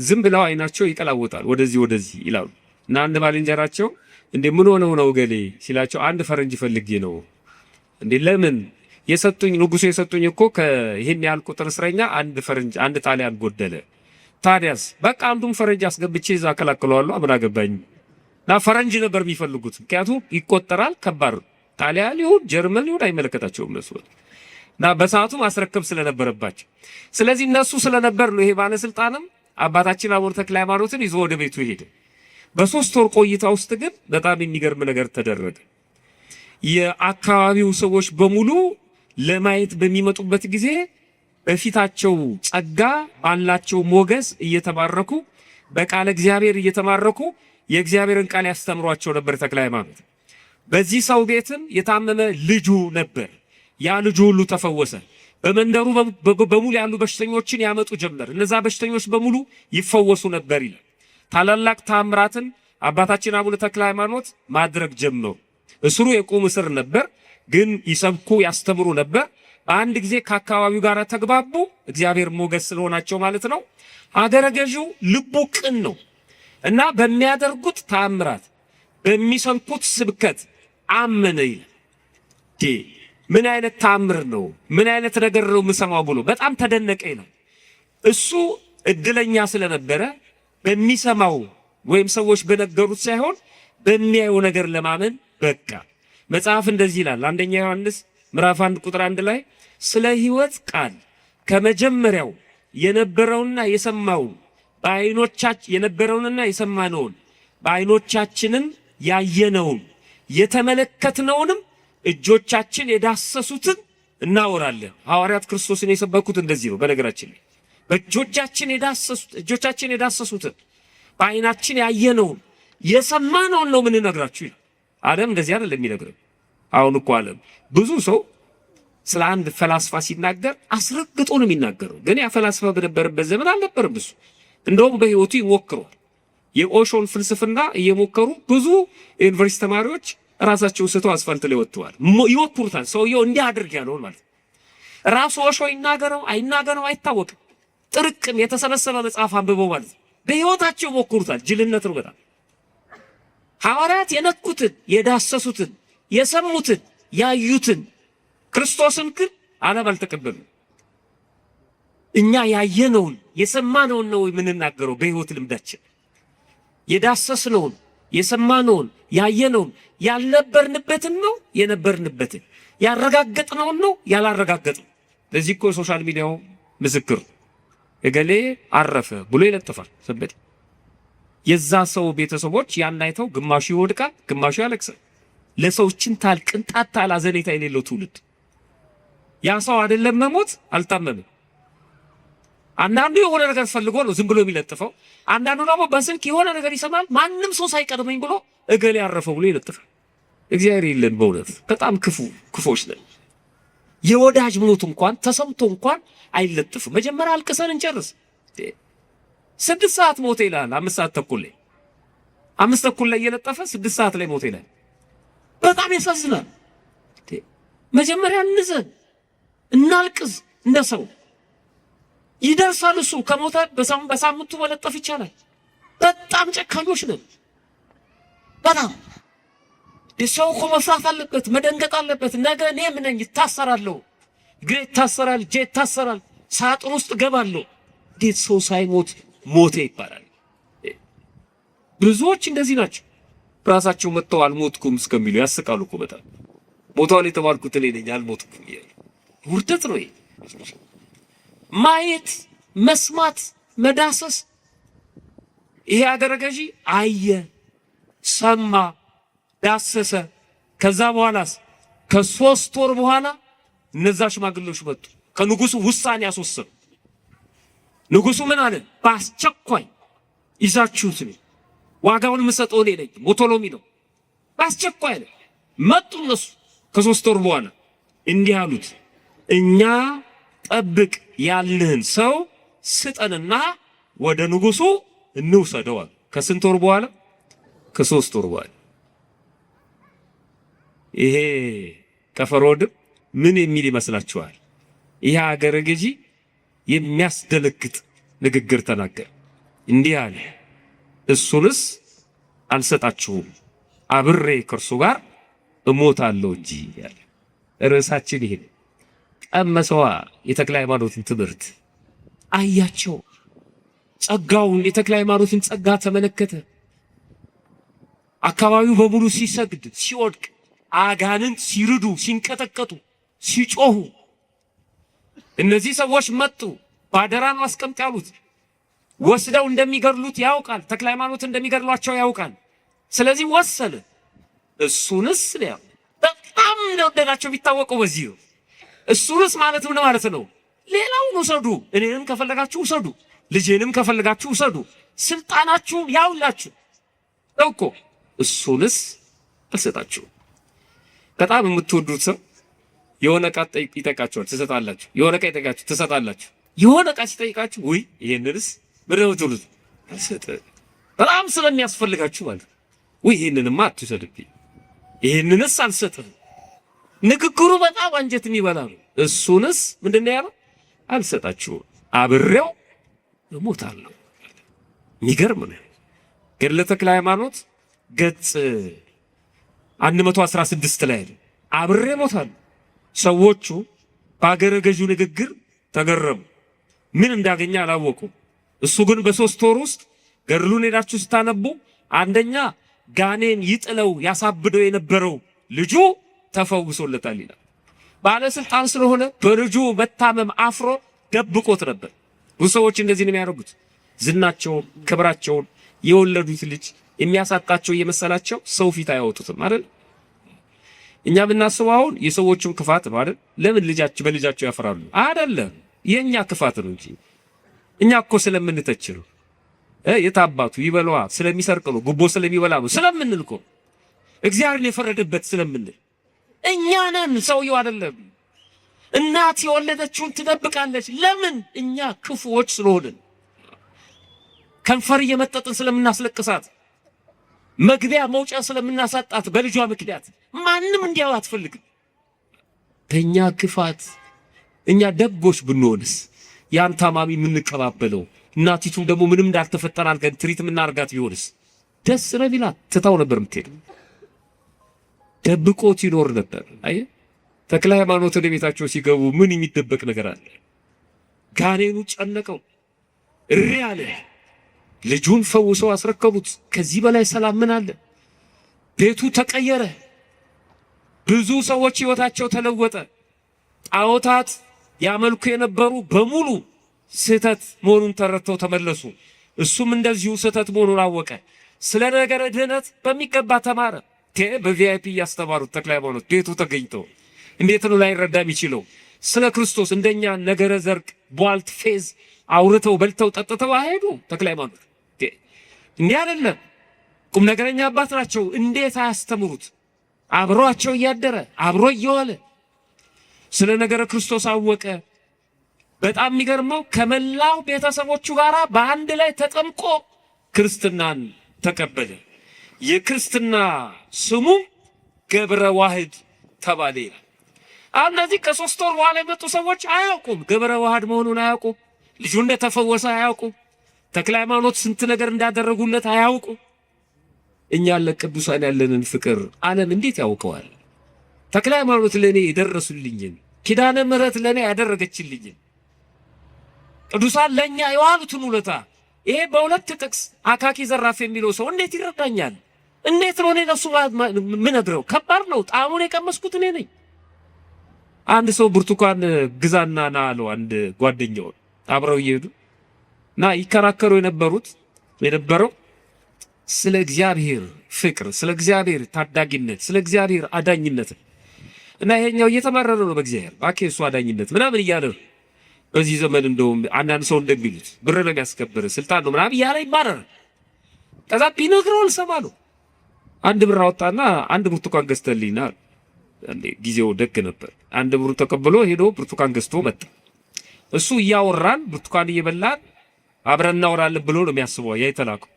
ዝም ብለው አይናቸው ይቀላወጣል ወደዚህ ወደዚህ ይላሉ። እና አንድ ባልንጀራቸው እንዴ ምን ሆነው ነው ገሌ ሲላቸው አንድ ፈረንጅ ፈልጌ ነው። እንዴ ለምን የሰጡኝ ንጉሱ የሰጡኝ እኮ ከይሄን ያህል ቁጥር እስረኛ አንድ ፈረንጅ አንድ ጣሊያን ጎደለ። ታዲያስ በቃ አንዱን ፈረንጅ አስገብቼ እዛ አከላክለዋለሁ ምን አገባኝ። እና ፈረንጅ ነበር የሚፈልጉት ምክንያቱም ይቆጠራል ከባድ ጣሊያን ይሁን ጀርመን ይሁን አይመለከታቸውም እነሱ እና በሰዓቱ ማስረከብ ስለነበረባቸው። ስለዚህ እነሱ ስለነበር ነው ይሄ ባለስልጣንም አባታችን አቡነ ተክለ ሃይማኖትን ይዞ ወደ ቤቱ ሄደ። በ3 ወር ቆይታ ውስጥ ግን በጣም የሚገርም ነገር ተደረገ። የአካባቢው ሰዎች በሙሉ ለማየት በሚመጡበት ጊዜ በፊታቸው ጸጋ ባላቸው ሞገስ እየተባረኩ በቃለ እግዚአብሔር እየተማረኩ የእግዚአብሔርን ቃል ያስተምሯቸው ነበር ተክለ ሃይማኖት። በዚህ ሰው ቤትም የታመመ ልጁ ነበር። ያ ልጁ ሁሉ ተፈወሰ። በመንደሩ በሙሉ ያሉ በሽተኞችን ያመጡ ጀመር። እነዛ በሽተኞች በሙሉ ይፈወሱ ነበር ይላል። ታላላቅ ታምራትን አባታችን አቡነ ተክለ ሃይማኖት ማድረግ ጀመሩ። እስሩ የቁም እስር ነበር፣ ግን ይሰብኩ ያስተምሩ ነበር። በአንድ ጊዜ ከአካባቢው ጋር ተግባቡ። እግዚአብሔር ሞገስ ስለሆናቸው ማለት ነው። አገረ ገዢው ልቡ ቅን ነው እና በሚያደርጉት ታምራት በሚሰብኩት ስብከት አመነ ይላል። ምን አይነት ታምር ነው ምን አይነት ነገር ነው የምሰማው ብሎ በጣም ተደነቀ ይላል። እሱ እድለኛ ስለነበረ በሚሰማው ወይም ሰዎች በነገሩት ሳይሆን በሚያየው ነገር ለማመን በቃ። መጽሐፍ እንደዚህ ይላል አንደኛ ዮሐንስ ምዕራፍ 1 ቁጥር 1 ላይ ስለ ሕይወት ቃል ከመጀመሪያው የነበረውና የሰማው በዓይኖቻችን የነበረውንና የሰማነውን በዓይኖቻችንም ያየነውን የተመለከትነውንም እጆቻችን የዳሰሱትን እናወራለን። ሐዋርያት ክርስቶስን የሰበኩት እንደዚህ ነው። በነገራችን ላይ እጆቻችን የዳሰሱትን በዓይናችን ያየነውን የሰማነውን ነው ምን ነግራችሁ ይላል። ዓለም እንደዚህ አይደለም የሚነግረው። አሁን እኮ ዓለም ብዙ ሰው ስለ አንድ ፈላስፋ ሲናገር አስረግጦ ነው የሚናገረው። ግን ያ ፈላስፋ በነበረበት ዘመን አልነበረም እሱ። እንደውም በህይወቱ ይሞክረዋል። የኦሾን ፍልስፍና እየሞከሩ ብዙ ዩኒቨርሲቲ ተማሪዎች ራሳቸው ስተው አስፋልት ላይ ወጥተዋል። ይወክሩታል። ሰውየው እንዲህ አድርግ ያለውን ማለት ነው። ራሱ ኦሾ ይናገረው አይናገረው አይታወቅም። ጥርቅም የተሰበሰበ መጽሐፍ አንብበው ማለት ነው። በህይወታቸው ይሞክሩታል። ጅልነት ነው በጣም። ሐዋርያት የነኩትን የዳሰሱትን የሰሙትን ያዩትን ክርስቶስን ግን ዓለም አልተቀበሉም። እኛ ያየነውን የሰማነውን ነው የምንናገረው። በህይወት ልምዳችን የዳሰስነውን የሰማነውን ያየነውን ያልነበርንበትን ነው የነበርንበትን ያረጋገጥነውን ነው ያላረጋገጥነው። ለዚህ እኮ ሶሻል ሚዲያው ምስክር እገሌ አረፈ ብሎ ይለጥፋል። ሰንበዴ የዛ ሰው ቤተሰቦች ያን አይተው ግማሹ ይወድቃል፣ ግማሹ ያለቅሳል። ለሰዎችን ቅንጣት ታህል አዘኔታ የሌለው ትውልድ። ያ ሰው አይደለም መሞት አልታመመም። አንዳንዱ የሆነ ነገር ፈልጎ ነው ዝም ብሎ የሚለጥፈው። አንዳንዱ ደግሞ በስልክ የሆነ ነገር ይሰማል፣ ማንም ሰው ሳይቀድመኝ ብሎ እገሌ ያረፈው ብሎ ይለጥፋል። እግዚአብሔር የለን በእውነት በጣም ክፎች ነን። የወዳጅ ሞት እንኳን ተሰምቶ እንኳን አይለጥፍም። መጀመሪያ አልቅሰን እንጨርስ። 6 ሰዓት ሞተ ይላል። 5 ሰዓት ተኩል ላይ 5 ተኩል ላይ እየለጠፈ 6 ሰዓት ላይ ሞተ ይላል። በጣም ያሳዝናል። መጀመሪያ እንዘን እናልቅስ። እንደ ሰው ይደርሳል። እሱ ከሞተ በሳምንቱ መለጠፍ ይቻላል። በጣም ጨካኞች ነን። በጣም ሰው እኮ መፍራት አለበት፣ መደንገጥ አለበት። ነገ እኔ ምን ነኝ? ይታሰራለሁ፣ እግሬ ይታሰራል፣ እጄ ይታሰራል፣ ሳጥን ውስጥ ገባለሁ። እንዴት ሰው ሳይሞት ሞተ ይባላል? ብዙዎች እንደዚህ ናቸው። ራሳቸው መጥተው አልሞትኩም እስከሚሉ ያስቃሉ እኮ በጣም ሞቷል የተባልኩት እኔ ነኝ አልሞትኩም ይላል። ውርደት ነው ይሄ። ማየት፣ መስማት፣ መዳሰስ። ይሄ አገረ ገዢ አየ፣ ሰማ፣ ዳሰሰ። ከዛ በኋላስ ከ3 ወር በኋላ እነዛ ሽማግሌዎች መጡ። ከንጉሱ ውሳኔ ያስወሰኑ። ንጉሱ ምን አለ? በአስቸኳይ ይዛችሁት ነው፣ ዋጋውን የምሰጠው እኔ ነኝ፣ ሞቶሎሚ ነው። በአስቸኳይ አለ። መጡ እነሱ ከ3 ወር በኋላ እንዲህ አሉት፣ እኛ ጠብቅ ያልንህን ሰው ስጠንና ወደ ንጉሱ እንውሰደዋል። ከስንት ወር በኋላ? ከ3 ወር በኋላ። ይሄ ከፈርዖን ምን የሚል ይመስላችኋል? ይሄ አገረ ገዢ የሚያስደነግጥ ንግግር ተናገረ። እንዲህ አለ፣ እሱንስ አልሰጣችሁም፣ አብሬ ከእርሱ ጋር እሞታለሁ እንጂ ያለ። ርዕሳችን ይሄ ቀመሰዋ የተክለ ሃይማኖትን ትምህርት አያቸው። ጸጋውን የተክለ ሃይማኖትን ጸጋ ተመለከተ። አካባቢው በሙሉ ሲሰግድ ሲወድቅ፣ አጋንንት ሲርዱ ሲንቀጠቀጡ ሲጮሁ፣ እነዚህ ሰዎች መጡ። ባደራ ነው አስቀምጥ ያሉት። ወስደው እንደሚገድሉት ያውቃል። ተክለ ሃይማኖት እንደሚገድሏቸው ያውቃል። ስለዚህ ወሰደ። እሱንስ ነው በጣም እንደወደዳቸው ቢታወቀው በዚህ ነው። እሱንስ ማለት ምን ማለት ነው? ሌላውን ውሰዱ፣ እኔንም ከፈለጋችሁ ውሰዱ፣ ልጄንም ከፈለጋችሁ ውሰዱ፣ ስልጣናችሁን ያውላችሁ እኮ እሱንስ አልሰጣችሁም። በጣም የምትወዱት ሰው የሆነ ዕቃ ይጠይቃችኋል፣ ትሰጣላችሁ። የሆነ ዕቃ ይጠይቃችሁ፣ ትሰጣላችሁ። የሆነ ዕቃ ሲጠይቃችሁ ወይ ይሄንንስ ምንድነው ትሉት? አልሰጥም። በጣም ስለሚያስፈልጋችሁ ማለት ወይ ይሄንንማ አትውሰድብኝ፣ ይሄንንስ አልሰጥም። ንግግሩ በጣም አንጀት የሚበላ ነው። እሱንስ ምንድን ነው ያለው? አልሰጣችሁም፣ አብሬው እሞታለሁ። የሚገርም ነው። ገድለ ተክለ ሃይማኖት ገጽ 116 ላይ ነው። አብሬ እሞታለሁ። ሰዎቹ በአገረ ገዢው ንግግር ተገረሙ። ምን እንዳገኘ አላወቁም። እሱ ግን በ3 ወር ውስጥ ገድሉን ሄዳችሁ ስታነቡ አንደኛ ጋኔን ይጥለው ያሳብደው የነበረው ልጁ ተፈውሶለታል ይላል። ባለስልጣን ስለሆነ በልጁ መታመም አፍሮ ደብቆት ነበር። ብዙ ሰዎች እንደዚህ ነው የሚያደርጉት። ዝናቸውን፣ ክብራቸውን፣ የወለዱት ልጅ የሚያሳጣቸው እየመሰላቸው ሰው ፊት አያወጡትም አይደል? እኛ ብናስበው አሁን የሰዎቹም ክፋት ነው አይደል? ለምን በልጃቸው ያፈራሉ? አይደለም፣ የኛ ክፋት ነው እንጂ እኛ እኮ ስለምንተች ነው። የታባቱ ይበለዋ ስለሚሰርቅ ነው፣ ጉቦ ስለሚበላ ነው ስለምንል እኮ እግዚአብሔርን የፈረደበት ስለምንል እኛ ነን፣ ሰውየው አይደለም። እናት የወለደችውን ትደብቃለች። ለምን? እኛ ክፉዎች ስለሆንን፣ ከንፈር እየመጠጥን ስለምናስለቅሳት፣ መግቢያ መውጫ ስለምናሳጣት በልጇ ምክንያት ማንም እንዲያው አትፈልግም። በእኛ ክፋት እኛ ደጎች ብንሆንስ ያን ታማሚ የምንቀባበለው እናቲቱም ደግሞ ምንም እንዳልተፈጠረ አድርገን ትሪት የምናደርጋት ቢሆንስ ደስ ነው ቢላት ትታው ነበር የምትሄደው። ደብቆት ይኖር ነበር። አይ ተክለ ሃይማኖት ወደ ቤታቸው ሲገቡ ምን የሚደበቅ ነገር አለ? ጋኔኑ ጨነቀው፣ እሪ አለ። ልጁን ፈውሰው አስረከቡት። ከዚህ በላይ ሰላም ምን አለ? ቤቱ ተቀየረ። ብዙ ሰዎች ሕይወታቸው ተለወጠ። ጣዖታት ያመልኩ የነበሩ በሙሉ ስህተት መሆኑን ተረድተው ተመለሱ። እሱም እንደዚሁ ስህተት መሆኑን አወቀ። ስለ ነገረ ድህነት በሚገባ ተማረ። በቪአይፒ እያስተማሩት ተክለ ሃይማኖት ቤቱ ተገኝተው እንዴት ነው ላይረዳ የሚችለው? ስለ ክርስቶስ እንደኛ ነገረ ዘርቅ ቧልት ፌዝ አውርተው በልተው ጠጥተው አይሄዱ። ተክለ ሃይማኖት እንዲህ አይደለም። ቁም ነገረኛ አባት ናቸው። እንዴት አያስተምሩት? አብሯቸው እያደረ አብሮ እየዋለ ስለ ነገረ ክርስቶስ አወቀ። በጣም የሚገርመው ከመላው ቤተሰቦቹ ጋር በአንድ ላይ ተጠምቆ ክርስትናን ተቀበለ። የክርስትና ስሙ ገብረ ዋህድ ተባለ ይላል። አሁን እነዚህ ከ3 ወር በኋላ የመጡ ሰዎች አያውቁም፣ ገብረ ዋህድ መሆኑን አያውቁም። ልጁ እንደተፈወሰ አያውቁም። ተክለ ሃይማኖት ስንት ነገር እንዳደረጉለት አያውቁም። እኛ ለቅዱሳን ያለንን ፍቅር ዓለም እንዴት ያውቀዋል? ተክለ ሃይማኖት ለእኔ የደረሱልኝን፣ ኪዳነ ምሕረት ለእኔ ያደረገችልኝን፣ ቅዱሳን ለእኛ የዋሉትን ውለታ ይሄ በሁለት ጥቅስ አካኪ ዘራፍ የሚለው ሰው እንዴት ይረዳኛል? እንዴት ነው እኔ ለሱ ምነግረው? ከባድ ነው። ጣዕሙን የቀመስኩት እኔ ነኝ። አንድ ሰው ብርቱካን ግዛና ና አለው አንድ ጓደኛው። አብረው እየሄዱ እና ይከራከሩ የነበረው ስለ እግዚአብሔር ፍቅር፣ ስለ እግዚአብሔር ታዳጊነት፣ ስለ እግዚአብሔር አዳኝነት እና ይሄኛው እየተማረረ ነው በእግዚአብሔር ባኬ እሱ አዳኝነት ምናምን እያለ ነው። በዚህ ዘመን እንደውም አንዳንድ ሰው እንደሚሉት ብር ነው የሚያስከብር ስልጣን ነው ምናምን እያለ ይማረራል። ከዛ ቢነግረው አልሰማ ነው። አንድ ብር አወጣና አንድ ብርቱካን ገዝተልኝና ጊዜው ደግ ነበር። አንድ ብሩ ተቀብሎ ሄዶ ብርቱካን ገዝቶ መጣ። እሱ እያወራን ብርቱካን እየበላን አብረን እናወራለን ብሎ ነው የሚያስበው። ያ የተላከው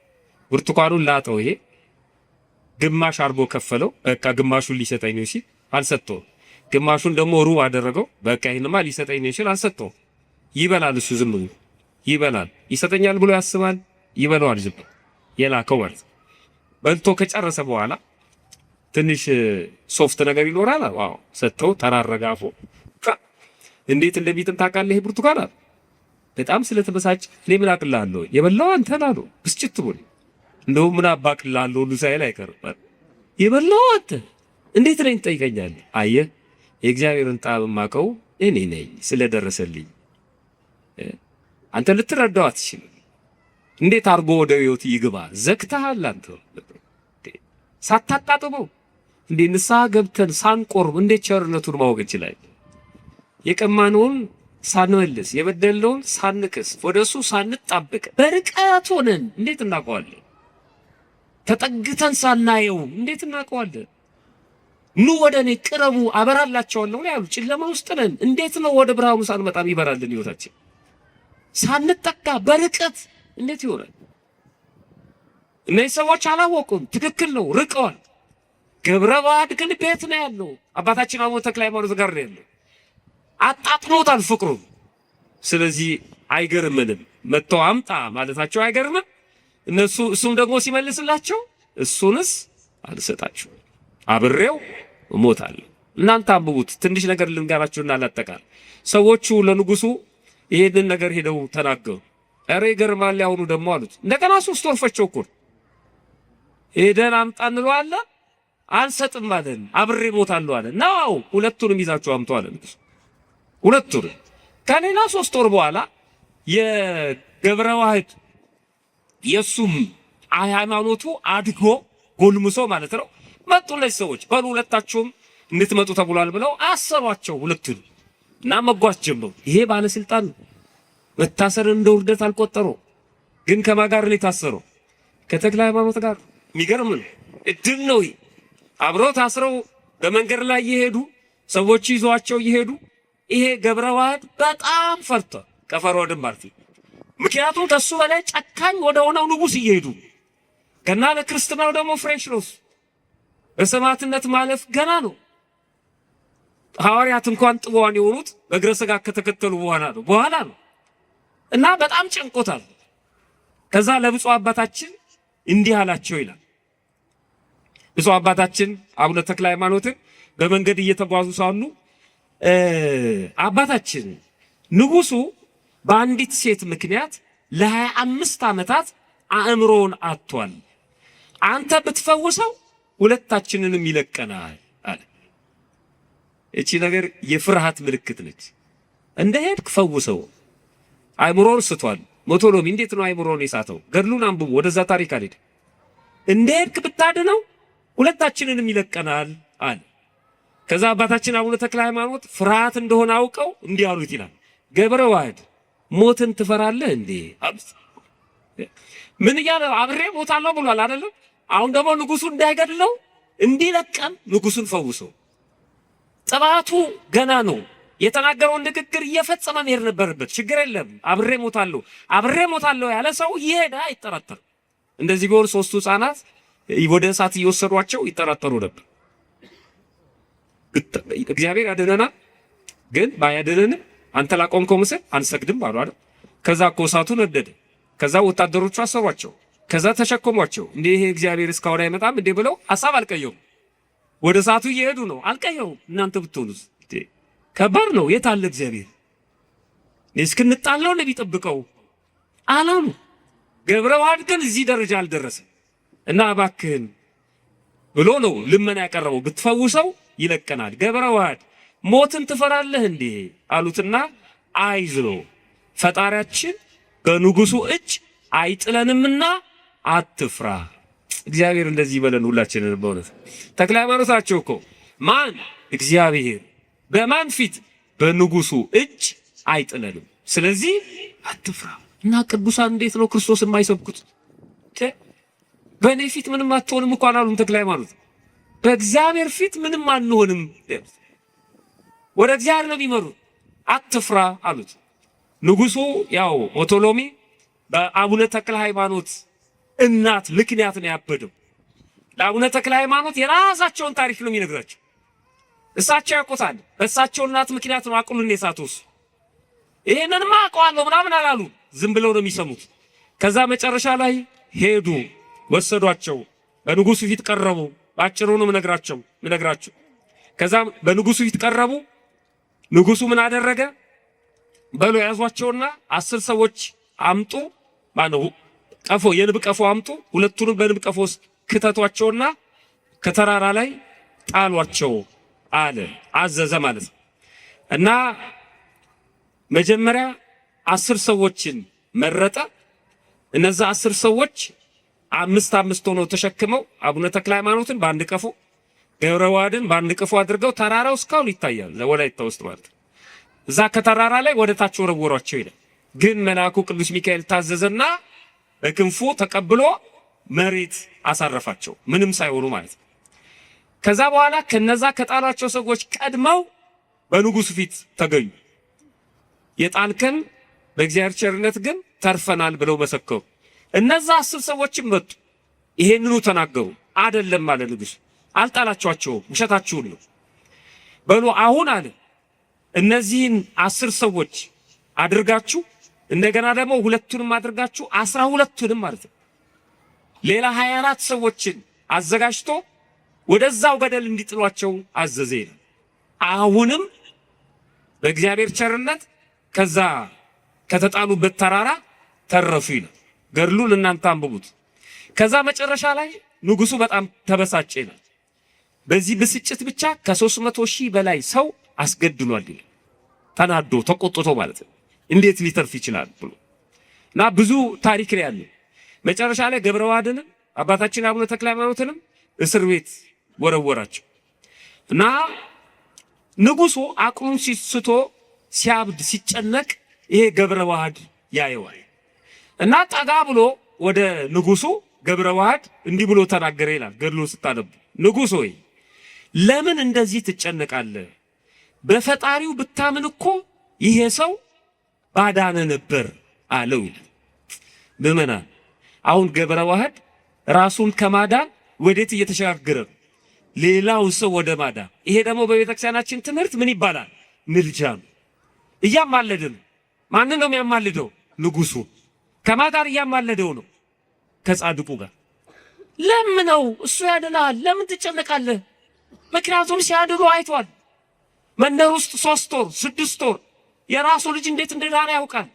ብርቱካኑን ላጠው። ይሄ ግማሽ አርጎ ከፈለው። በቃ ግማሹን ሊሰጠኝ ነው ሲል አልሰጠውም። ግማሹን ደግሞ ሩብ አደረገው። በቃ ይሄንማ ሊሰጠኝ ነው ሲል አልሰጠውም። ይበላል። እሱ ዝም ብሎ ይበላል። ይሰጠኛል ብሎ ያስባል። ይበላዋል። ዝም የላከው ማለት በልቶ ከጨረሰ በኋላ ትንሽ ሶፍት ነገር ይኖራል። ዋው ሰጠው። ተራረጋፎ እንዴት እንደሚጥም ታውቃለህ? ይሄ ብርቱካን አለ። በጣም ስለተበሳጭ እኔ ምን አቅልላለሁ የበላው አንተን አሉ። ብስጭት ብሎ እንደው ምን አባቅልላለሁ ሁሉ ሳይል አይቀርም። የበላው አንተ እንዴት ነኝ ትጠይቀኛለህ? አየህ የእግዚአብሔርን ጣዕም ማቀው እኔ ነኝ ስለደረሰልኝ። አንተ ልትረዳው አትችልም። እንዴት አርጎ ወደ ህይወት ይግባ? ዘግተሃል አንተ ሳታጣጥመው። እንዴ ንስሐ ገብተን ሳንቆርብ እንዴት ቸርነቱን ማወቅ እንችላለን? የቀማነውን ሳንመልስ የበደልነውን ሳንክስ ወደሱ ሳንጣብቅ በርቀት ሆነን እንዴት እናውቀዋለን? ተጠግተን ሳናየው እንዴት እናውቀዋለን? ኑ ወደ እኔ ቅረቡ አበራላቸዋለሁ ያሉ ጨለማ ውስጥ ነን። እንዴት ነው ወደ ብርሃኑ ሳንመጣም ይበራልን ህይወታችን? ሳንጠጋ በርቀት እንዴት ይሆናል? እነዚህ ሰዎች አላወቁም። ትክክል ነው፣ ርቀዋል። ገብረ ባዕድ ግን ቤት ነው ያለው። አባታችን አቡነ ተክለ ሃይማኖት ጋር ነው ያለው። አጣጥሞታል ፍቅሩን። ስለዚህ አይገርምንም። መጥተው አምጣ ማለታቸው አይገርምም። እሱም ደግሞ ሲመልስላቸው እሱንስ አልሰጣችሁ አብሬው እሞታለሁ። እናንተ አንብቡት። ትንሽ ነገር ልንገራችሁና ላጠቃል። ሰዎቹ ለንጉሱ ይሄንን ነገር ሄደው ተናገሩ። ኧረ ይገርማል ያሁኑ ደግሞ አሉት። እንደገና 3 ወር ፈቸው እኮ ሄደን አምጣ እንለዋለን አንሰጥም አለን። አብሬ እሞታለሁ አለ። ናው ሁለቱንም ይዛችሁ አምጡ አለ ንጉሱ። ሁለቱንም ከሌላ 3 ወር በኋላ የገብረ ዋህድ የሱም ሃይማኖቱ አድጎ ጎልምሶ ማለት ነው መጡ። እነዚህ ሰዎች በሉ ሁለታችሁም እንድትመጡ ተብሏል ብለው አሰሯቸው ሁለቱን እና መጓዝ ጀመሩ። ይሄ ባለስልጣን መታሰርን እንደ ውርደት አልቆጠረው። ግን ከማን ጋር ነው የታሰረው? ከተክለ ሃይማኖት ጋር። የሚገርም ነው። እድል ነው። አብረው ታስረው በመንገድ ላይ እየሄዱ ሰዎች ይዟቸው እየሄዱ ይሄ ገብረ ዋህድ በጣም ፈርቷል። ከፈርዖንም ማለት ነው። ምክንያቱም ከሱ በላይ ጨካኝ ወደ ሆነው ንጉስ እየሄዱ ገና ለክርስትናው ደግሞ ፍሬሽ ነው። በሰማዕትነት ማለፍ ገና ነው። ሐዋርያት እንኳን ጥዋን የሆኑት በእግረ ሥጋ ከተከተሉ በኋላ ነው እና በጣም ጨንቆታል። ከዛ ለብፁዕ አባታችን እንዲህ አላቸው ይላል። ብፁዕ አባታችን አቡነ ተክለ ሃይማኖትን በመንገድ እየተጓዙ ሳሉ አባታችን ንጉሱ በአንዲት ሴት ምክንያት ለ25 ዓመታት አእምሮውን አጥቷል። አንተ ብትፈውሰው ሁለታችንንም ይለቀናል አለ። እቺ ነገር የፍርሃት ምልክት ነች። እንደሄድክ ፈውሰው። አእምሮውን ስቷል። ሞቶሎሚ እንዴት ነው አእምሮውን የሳተው? ገድሉን አንብቡ። ወደዛ ታሪክ አልሄድ። እንደሄድክ ብታድነው ሁለታችንንም ይለቀናል አለ። ከዛ አባታችን አቡነ ተክለ ሃይማኖት ፍርሃት እንደሆነ አውቀው እንዲህ አሉት ይላል። ገብረ ዋህድ ሞትን ትፈራለህ እንዴ? ምን እያለ አብሬ ሞታለሁ ብሏል አይደለም? አሁን ደግሞ ንጉሱ እንዳይገድለው እንዲለቀን ንጉሱን ፈውሰው። ጥባቱ ገና ነው። የተናገረውን ንግግር እየፈጸመ መሄድ ነበረበት። ችግር የለም አብሬ ሞታለሁ ያለ ሰው ይሄዳ አይጠራጠር። እንደዚህ ቢሆን 3ቱ ሕፃናት ወደ እሳት እየወሰዷቸው ይጠራጠሩ ነበር። እግዚአብሔር ያድነናል። ግን ባያድነንም አንተ ላቆምከው ምስል አንሰግድም አሉ አይደል? ከዛ እኮ እሳቱ ነደደ። ከዛ ወታደሮቹ አሰሯቸው። ከዛ ተሸከሟቸው። እንዴ ይሄ እግዚአብሔር እስካሁን አይመጣም እንዴ ብለው ሐሳብ አልቀየሩም። ወደ እሳቱ እየሄዱ ነው። አልቀየሩም። እናንተ ብትሆኑስ? ከባድ ነው። የት አለ እግዚአብሔር? እስክንጣለው ነው ቢጠብቀው አላሉ። ገብረ ዋህድ ግን እዚህ ደረጃ አልደረሰም እና እባክህን ብሎ ነው ልመና ያቀረበው። ብትፈውሰው ይለቀናል። ገብረ ዋህድ ሞትን ትፈራለህ እንዴ አሉትና አይዞ ፈጣሪያችን በንጉሱ እጅ አይጥለንምና አትፍራ። እግዚአብሔር እንደዚህ ይበለን ሁላችንን። በእውነት ተክለ ሃይማኖታቸው እኮ ማን እግዚአብሔር በማን ፊት በንጉሱ እጅ አይጥለንም፣ ስለዚህ አትፍራ። እና ቅዱሳን እንዴት ነው ክርስቶስ የማይሰብኩት? በእኔ ፊት ምንም አትሆንም እኮ አላሉም ተክለ ሃይማኖት። በእግዚአብሔር ፊት ምንም አንሆንም፣ ወደ እግዚአብሔር ነው የሚመሩት። አትፍራ አሉት። ንጉሱ ያው ኦቶሎሚ በአቡነ ተክለ ሃይማኖት እናት ምክንያት ነው ያበደው። ለአቡነ ተክለ ሃይማኖት የራሳቸውን ታሪክ ነው የሚነግራቸው። እሳቸው ያውቁታል። በእሳቸው እናት ምክንያት ነው አቅሉን የሳቱት። ይሄንንማ አውቀዋለሁ ምናምን አላሉ። ዝም ብለው ነው የሚሰሙት። ከዛ መጨረሻ ላይ ሄዱ፣ ወሰዷቸው፣ በንጉሱ ፊት ቀረቡ። ባጭሩ ነው ምነግራቸው። ከዛ በንጉሱ ፊት ቀረቡ። ንጉሱ ምን አደረገ? በሉ ያዟቸውና 10 ሰዎች አምጡ፣ ማነው ቀፎ የንብ ቀፎ አምጡ፣ ሁለቱንም በንብ ቀፎ ውስጥ ክተቷቸውና ከተራራ ላይ ጣሏቸው አለ፣ አዘዘ ማለት ነው። እና መጀመሪያ 10 ሰዎችን መረጠ። እነዛ 10 ሰዎች 5 ሆነው ተሸክመው አቡነ ተክለ ሃይማኖትን በአንድ ቀፎ ገብረ ዋህድን በአንድ ቀፎ አድርገው ተራራው እስካሁን ይታያል፣ ወላይታ ውስጥ ማለት ነው። እዛ ከተራራ ላይ ወደ ታች ወረወሯቸው ይላል። ግን መልአኩ ቅዱስ ሚካኤል ታዘዘና በክንፉ ተቀብሎ መሬት አሳረፋቸው፣ ምንም ሳይሆኑ ማለት ነው። ከዛ በኋላ ከነዛ ከጣሏቸው ሰዎች ቀድመው በንጉሱ ፊት ተገኙ። የጣልከን በእግዚአብሔር ቸርነት ግን ተርፈናል ብለው መሰከሩ። እነዛ 10 ሰዎችም መጡ፣ ይሄንኑ ተናገሩ። አይደለም አለ ንጉሱ፣ አልጣላችኋቸውም፣ ውሸታችሁን ነው። በሉ አሁን አለ እነዚህን 10 ሰዎች አድርጋችሁ እንደገና ደግሞ ሁለቱንም አድርጋችሁ 12ቱንም ማለት ነው ሌላ 24 ሰዎችን አዘጋጅቶ ወደዛው ገደል እንዲጥሏቸው አዘዘ ይላል። አሁንም በእግዚአብሔር ቸርነት ከዛ ከተጣሉበት ተራራ ተረፉ ይላል። ገድሉን እናንተ አንብቡት። ከዛ መጨረሻ ላይ ንጉሱ በጣም ተበሳጨ ይላል። በዚህ ብስጭት ብቻ ከ300,000 በላይ ሰው አስገድሏል ይላል። ተናዶ ተቆጥቶ ማለት ነው። እንዴት ሊተርፍ ይችላል ብሎ እና ብዙ ታሪክ ላይ ያለው መጨረሻ ላይ ገብረ ዋህድንም አባታችን አቡነ ተክለ ሃይማኖትንም እስር ቤት ወረወራቸው እና ንጉሱ አቅሉን ሲስቶ ሲያብድ ሲጨነቅ ይሄ ገብረ ዋህድ ያየዋል እና ጠጋ ብሎ ወደ ንጉሱ ገብረ ዋህድ እንዲህ ብሎ ተናገረ ይላል ገድሉ ስታነቡ። ንጉሥ ሆይ ለምን እንደዚህ ትጨነቃለህ? በፈጣሪው ብታምን እኮ ይሄ ሰው ባዳነ ነበር አለው ይላል። ምዕመናን አሁን ገብረ ዋህድ ራሱን ከማዳን ወዴት እየተሸጋገረ ነው? ሌላው ሰው ወደ ማዳን። ይሄ ደግሞ በቤተክርስቲያናችን ትምህርት ምን ይባላል? ምልጃ ነው። እያማለደ ነው። ማንን ነው የሚያማልደው? ንጉሱ። ከማን ጋር እያማለደው ነው? ከጻድቁ ጋር። ለምነው እሱ ያድናል። ለምን ትጨነቃለህ? ምክንያቱም ሲያድኑ አይቷል። መንደር ውስጥ 3 ወር 6 ወር የራሱ ልጅ እንዴት እንደዳነ ያውቃል።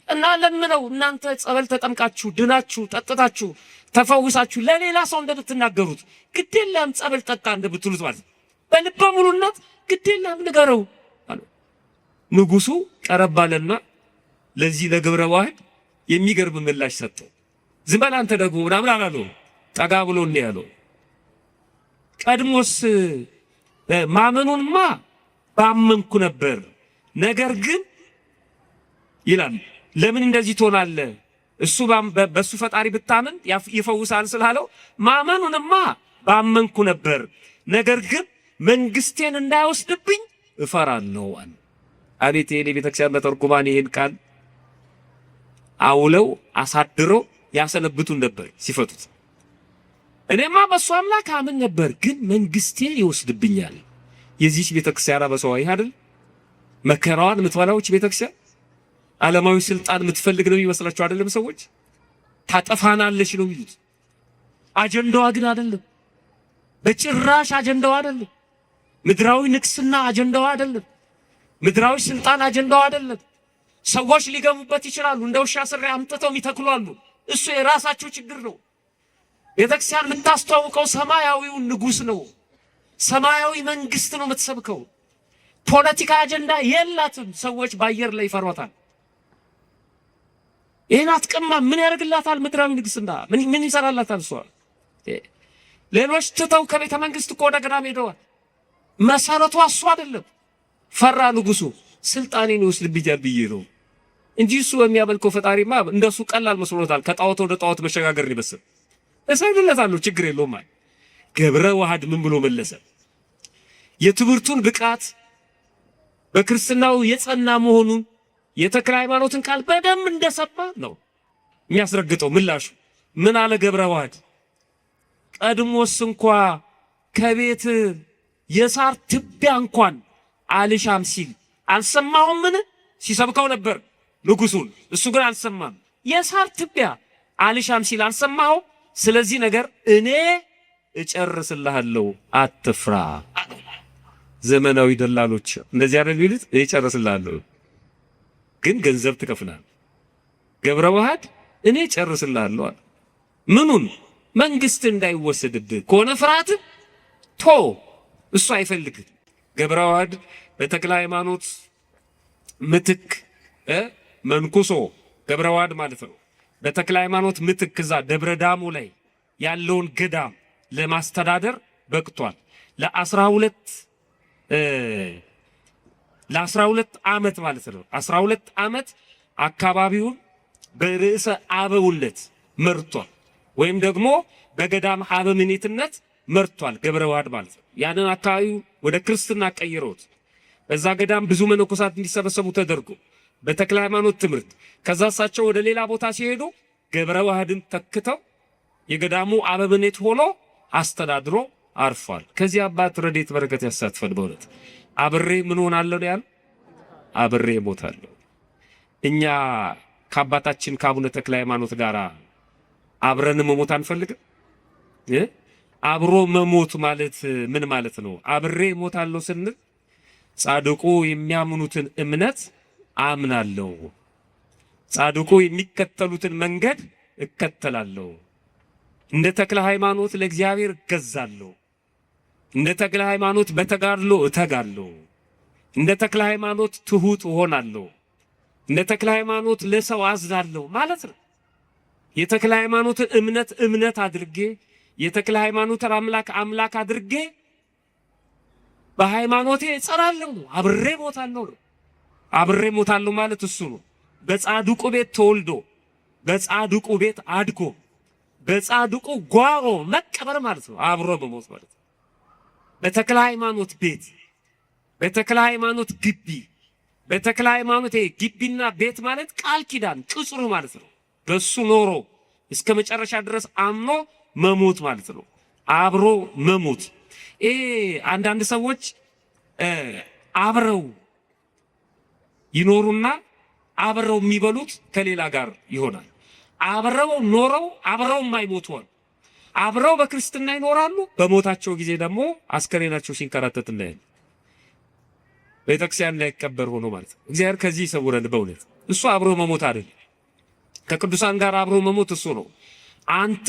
እና ለምነው እናንተ ጸበል ተጠምቃችሁ ድናችሁ ጠጥታችሁ ተፈውሳችሁ ለሌላ ሰው እንደምትናገሩት ግዴለም ጸበል ጠጣ እንደምትሉት ማለት በልበ ሙሉነት ግዴለም ንገረው አለ። ንጉሱ ቀረብ አለና ለዚህ ለገብረ ዋህድ የሚገርም ምላሽ ሰጠው። ዝም በል አንተ ደግሞ ምናምን አላለው። ጠጋ ብሎ እንዲህ ያለው ቀድሞስ ማመኑንማ ባመንኩ ነበር፣ ነገር ግን ይላል ለምን እንደዚህ ትሆናለህ? እሱ በሱ ፈጣሪ ብታምን ይፈውሳል ስላለው ማመኑንማ ባመንኩ ነበር፣ ነገር ግን መንግስቴን እንዳይወስድብኝ እፈራለሁ አለ። አቤት የኔ ቤተክርስቲያን በተርጉማን ይሄን ቃል አውለው አሳድረው ያሰነብቱን ነበር ሲፈቱት። እኔማ በሱ አምላክ አምን ነበር፣ ግን መንግስቴን ይወስድብኛል። የዚህ ቤተክርስቲያን በሰዋይ አይደል መከራዋን የምትበላዎች ቤተክርስቲያን ዓለማዊ ስልጣን የምትፈልግ ነው ይመስላችሁ አይደለም? ሰዎች ታጠፋናለች ነው የሚሉት። አጀንዳዋ ግን አይደለም፣ በጭራሽ አጀንዳዋ አይደለም። ምድራዊ ንግስና አጀንዳዋ አይደለም። ምድራዊ ስልጣን አጀንዳዋ አይደለም። ሰዎች ሊገቡበት ይችላሉ። እንደ ውሻ ስሬ አምጥተው ይተክሏሉ። እሱ የራሳቸው ችግር ነው። ቤተክርስቲያን የምታስተዋውቀው ሰማያዊውን ንጉሥ ነው። ሰማያዊ መንግስት ነው የምትሰብከው። ፖለቲካ አጀንዳ የላትም። ሰዎች በአየር ላይ ይፈሯታል። ይህን አትቀማ ምን ያደርግላታል? ምድራዊ ንግስና ምን ይሰራላታል? እሷ ሌሎች ትተው ከቤተ መንግስት እኮ ወደ ገዳም ሄደዋል። መሰረቷ እሱ አይደለም። ፈራ ንጉሱ ስልጣኔን ይወስድብኛል ብዬ ነው እንጂ እሱ በሚያመልከው ፈጣሪማ እንደሱ ቀላል መስሎታል። ከጣዖት ወደ ጣዖት መሸጋገር ይመስል እሰግድለታለሁ ችግር የለውም። ገብረ ዋህድ ምን ብሎ መለሰ? የትምህርቱን ብቃት በክርስትናው የጸና መሆኑን የተክለ ሃይማኖትን ቃል በደንብ እንደሰማ ነው የሚያስረግጠው። ምላሹ ምን አለ ገብረ ዋህድ? ቀድሞስ እንኳ ከቤት የሳር ትቢያ እንኳን አልሻም ሲል አልሰማሁም? ምን ሲሰብከው ነበር ንጉሱን፣ እሱ ግን አልሰማም። የሳር ትቢያ አልሻም ሲል አልሰማሁ። ስለዚህ ነገር እኔ እጨርስልሃለሁ አትፍራ። ዘመናዊ ደላሎች እንደዚህ አይደል ቢሉት እጨርስልሃለሁ ግን ገንዘብ ትከፍላለህ። ገብረ ዋህድ እኔ እጨርስልሃለሁ አለ። ምኑን? መንግስት እንዳይወሰድብህ ከሆነ ፍርሃት ቶ እሱ አይፈልግም። ገብረ ዋህድ በተክለ ሃይማኖት ምትክ መንኩሶ ገብረ ዋህድ ማለት ነው። በተክለ ሃይማኖት ምትክ እዛ ደብረ ዳሙ ላይ ያለውን ገዳም ለማስተዳደር በቅቷል። ለ12 ዓመት ማለት ነው። 12 ዓመት አካባቢውን በርዕሰ አበውነት መርቷል፣ ወይም ደግሞ በገዳም አበምኔትነት መርቷል ገብረ ዋህድ ማለት ነው። ያንን አካባቢው ወደ ክርስትና ቀይረውት በዛ ገዳም ብዙ መነኮሳት እንዲሰበሰቡ ተደርጎ በተክለ ሃይማኖት ትምህርት ከዛ እሳቸው ወደ ሌላ ቦታ ሲሄዱ ገብረ ዋህድን ተክተው የገዳሙ አበምኔት ሆኖ አስተዳድሮ አርፏል። ከዚህ አባት ረድኤት በረከት ያሳትፈን። በእውነት አብሬ ምን ሆናለሁ ነው ያለው? አብሬ እሞታለሁ። እኛ ከአባታችን ከአቡነ ተክለ ሃይማኖት ጋር አብረን መሞት አንፈልግም? አብሮ መሞት ማለት ምን ማለት ነው? አብሬ እሞታለሁ ስንል ጻድቁ የሚያምኑትን እምነት አምናለሁ፣ ጻድቁ የሚከተሉትን መንገድ እከተላለሁ፣ እንደ ተክለ ሃይማኖት ለእግዚአብሔር እገዛለሁ፣ እንደ ተክለ ሃይማኖት በተጋድሎ እተጋለሁ፣ እንደ ተክለ ሃይማኖት ትሁት እሆናለሁ፣ እንደ ተክለ ሃይማኖት ለሰው አዝናለሁ ማለት ነው። የተክለ ሃይማኖትን እምነት አድርጌ የተክለ ሃይማኖትን አምላክ አድርጌ በሃይማኖቴ እጸናለሁ፣ አብሬ እሞታለሁ ነው። አብሬ እሞታለሁ ማለት እሱ ነው። በጻድቁ ቤት ተወልዶ በጻድቁ ቤት አድጎ በጻድቁ ጓሮ መቀበር ማለት ነው። አብሮ መሞት ማለት ነው። በተክለ ሃይማኖት ቤት፣ በተክለ ሃይማኖት ግቢ፣ በተክለ ሃይማኖት ግቢና ቤት ማለት ቃል ኪዳን ቅጽሩ ማለት ነው። በሱ ኖሮ እስከ መጨረሻ ድረስ አምኖ መሞት ማለት ነው። አብሮ መሞት። አንዳንድ ሰዎች አብረው ይኖሩና አብረው የሚበሉት ከሌላ ጋር ይሆናል። አብረው ኖረው አብረው የማይሞቱ አሉ። አብረው በክርስትና ይኖራሉ፣ በሞታቸው ጊዜ ደግሞ አስከሬናቸው ሲንከራተት እናያለን። ቤተክርስቲያን ላይ ይቀበር ሆኖ ማለት ነው። እግዚአብሔር ከዚህ ይሰውረን። በእውነት እሱ አብሮ መሞት አይደለም። ከቅዱሳን ጋር አብሮ መሞት እሱ ነው። አንተ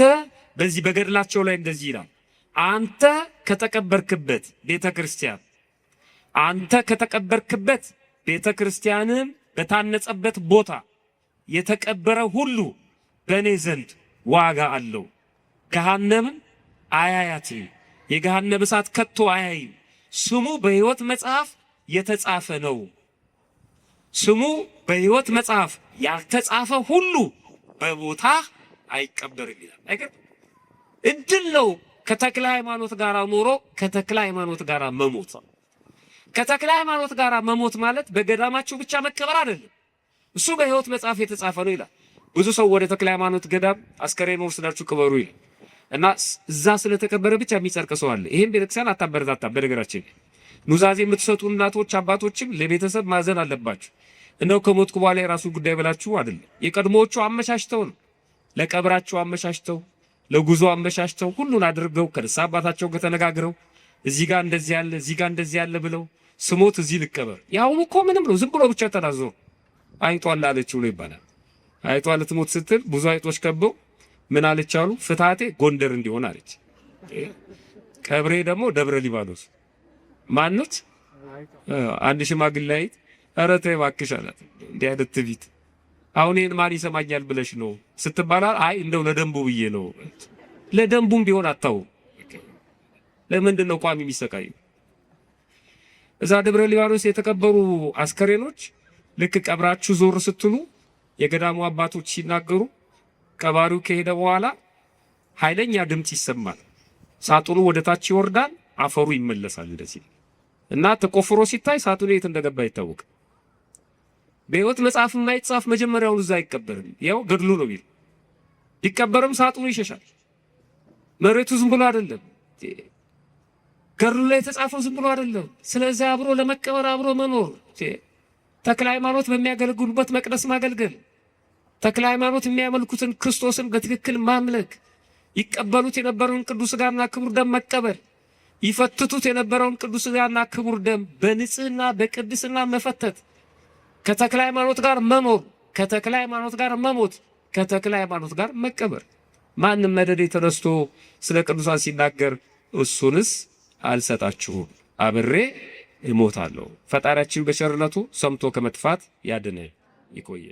በዚህ በገድላቸው ላይ እንደዚህ ይላል፣ አንተ ከተቀበርክበት ቤተክርስቲያን፣ አንተ ከተቀበርክበት ቤተክርስቲያንም በታነጸበት ቦታ የተቀበረ ሁሉ በእኔ ዘንድ ዋጋ አለው። ገሃነምን አያያትም፣ የገሃነም እሳት ከቶ አያይም። ስሙ በሕይወት መጽሐፍ የተጻፈ ነው። ስሙ በሕይወት መጽሐፍ ያልተጻፈ ሁሉ በቦታ አይቀበርም ይላል። አይገርም? እድል ነው ከተክለ ሃይማኖት ጋር ኖሮ ከተክለ ሃይማኖት ጋር መሞት። ከተክለ ሃይማኖት ጋር መሞት ማለት በገዳማቸው ብቻ መቀበር አይደለም። እሱ በሕይወት መጽሐፍ የተጻፈ ነው ይላል። ብዙ ሰው ወደ ተክለ ሃይማኖት ገዳም አስከሬን ወስዳችሁ ቅበሩ ይላል እና እዛ ስለተቀበረ ብቻ የሚጸድቅ ሰው አለ። ይሄን ቤተክርስቲያን አታበረታታም። በነገራችን ኑዛዜ የምትሰጡ እናቶች አባቶችም ለቤተሰብ ማዘን አለባችሁ። እንደው ከሞትኩ በኋላ የራሱ ጉዳይ ብላችሁ አይደለም። የቀድሞዎቹ አመቻችተው ነው፣ ለቀብራቸው አመቻችተው፣ ለጉዞ አመቻችተው ሁሉን አድርገው ከንስሐ አባታቸው ጋር ተነጋግረው እዚህ ጋር እንደዚህ ያለ እዚህ ጋር እንደዚህ ያለ ብለው ስሞት እዚህ ልቀበር። ያው እኮ ምንም ነው፣ ዝም ብሎ ብቻ ተናዞ አይቷል አለችው ነው ይባላል። አይጧ ልትሞት ስትል ብዙ አይጦች ከበው ምን አለች አሉ? ፍታቴ ጎንደር እንዲሆን አለች። ቀብሬ ደግሞ ደብረ ሊባኖስ። ማነች? አንድ ሽማግሌ አይት ኧረ ተይ እባክሽ አላት። እንዲህ አይነት ትዕቢት አሁን ይሄን ማን ይሰማኛል ብለሽ ነው ስትባል፣ አይ እንደው ለደንቡ ብዬ ነው። ለደንቡም ቢሆን አታው ለምንድን ነው ቋሚ የሚሰቃዩ? እዛ ደብረ ሊባኖስ የተቀበሩ አስከሬኖች ልክ ቀብራችሁ ዞር ስትሉ የገዳሙ አባቶች ሲናገሩ ቀባሪው ከሄደ በኋላ ኃይለኛ ድምጽ ይሰማል። ሳጥኑ ወደ ታች ይወርዳል፣ አፈሩ ይመለሳል እንደዚህ እና ተቆፍሮ ሲታይ ሳጥኑ የት እንደገባ ይታወቅ። በሕይወት መጽሐፍ የማይጻፍ መጀመሪያውን እዛ አይቀበርም። ያው ገድሉ ነው ቢል ቢቀበርም ሳጥኑ ይሸሻል። መሬቱ ዝም ብሎ አይደለም፣ ገድሉ ላይ የተጻፈው ዝም ብሎ አይደለም። ስለዚህ አብሮ ለመቀበር አብሮ መኖር፣ ተክለ ሃይማኖት በሚያገለግሉበት መቅደስ ማገልገል፣ ተክለ ሃይማኖት የሚያመልኩትን ክርስቶስን በትክክል ማምለክ፣ ይቀበሉት የነበረውን ቅዱስ ሥጋና ክቡር ደም መቀበል፣ ይፈትቱት የነበረውን ቅዱስ ሥጋና ክቡር ደም በንጽህና በቅድስና መፈተት፣ ከተክለ ሃይማኖት ጋር መኖር፣ ከተክለ ሃይማኖት ጋር መሞት፣ ከተክለ ሃይማኖት ጋር መቀበር። ማንም መደዴ ተነስቶ ስለ ቅዱሳን ሲናገር እሱንስ አልሰጣችሁም አብሬ እሞታለሁ። ፈጣሪያችን በቸርነቱ ሰምቶ ከመጥፋት ያድነን፣ ይቆየ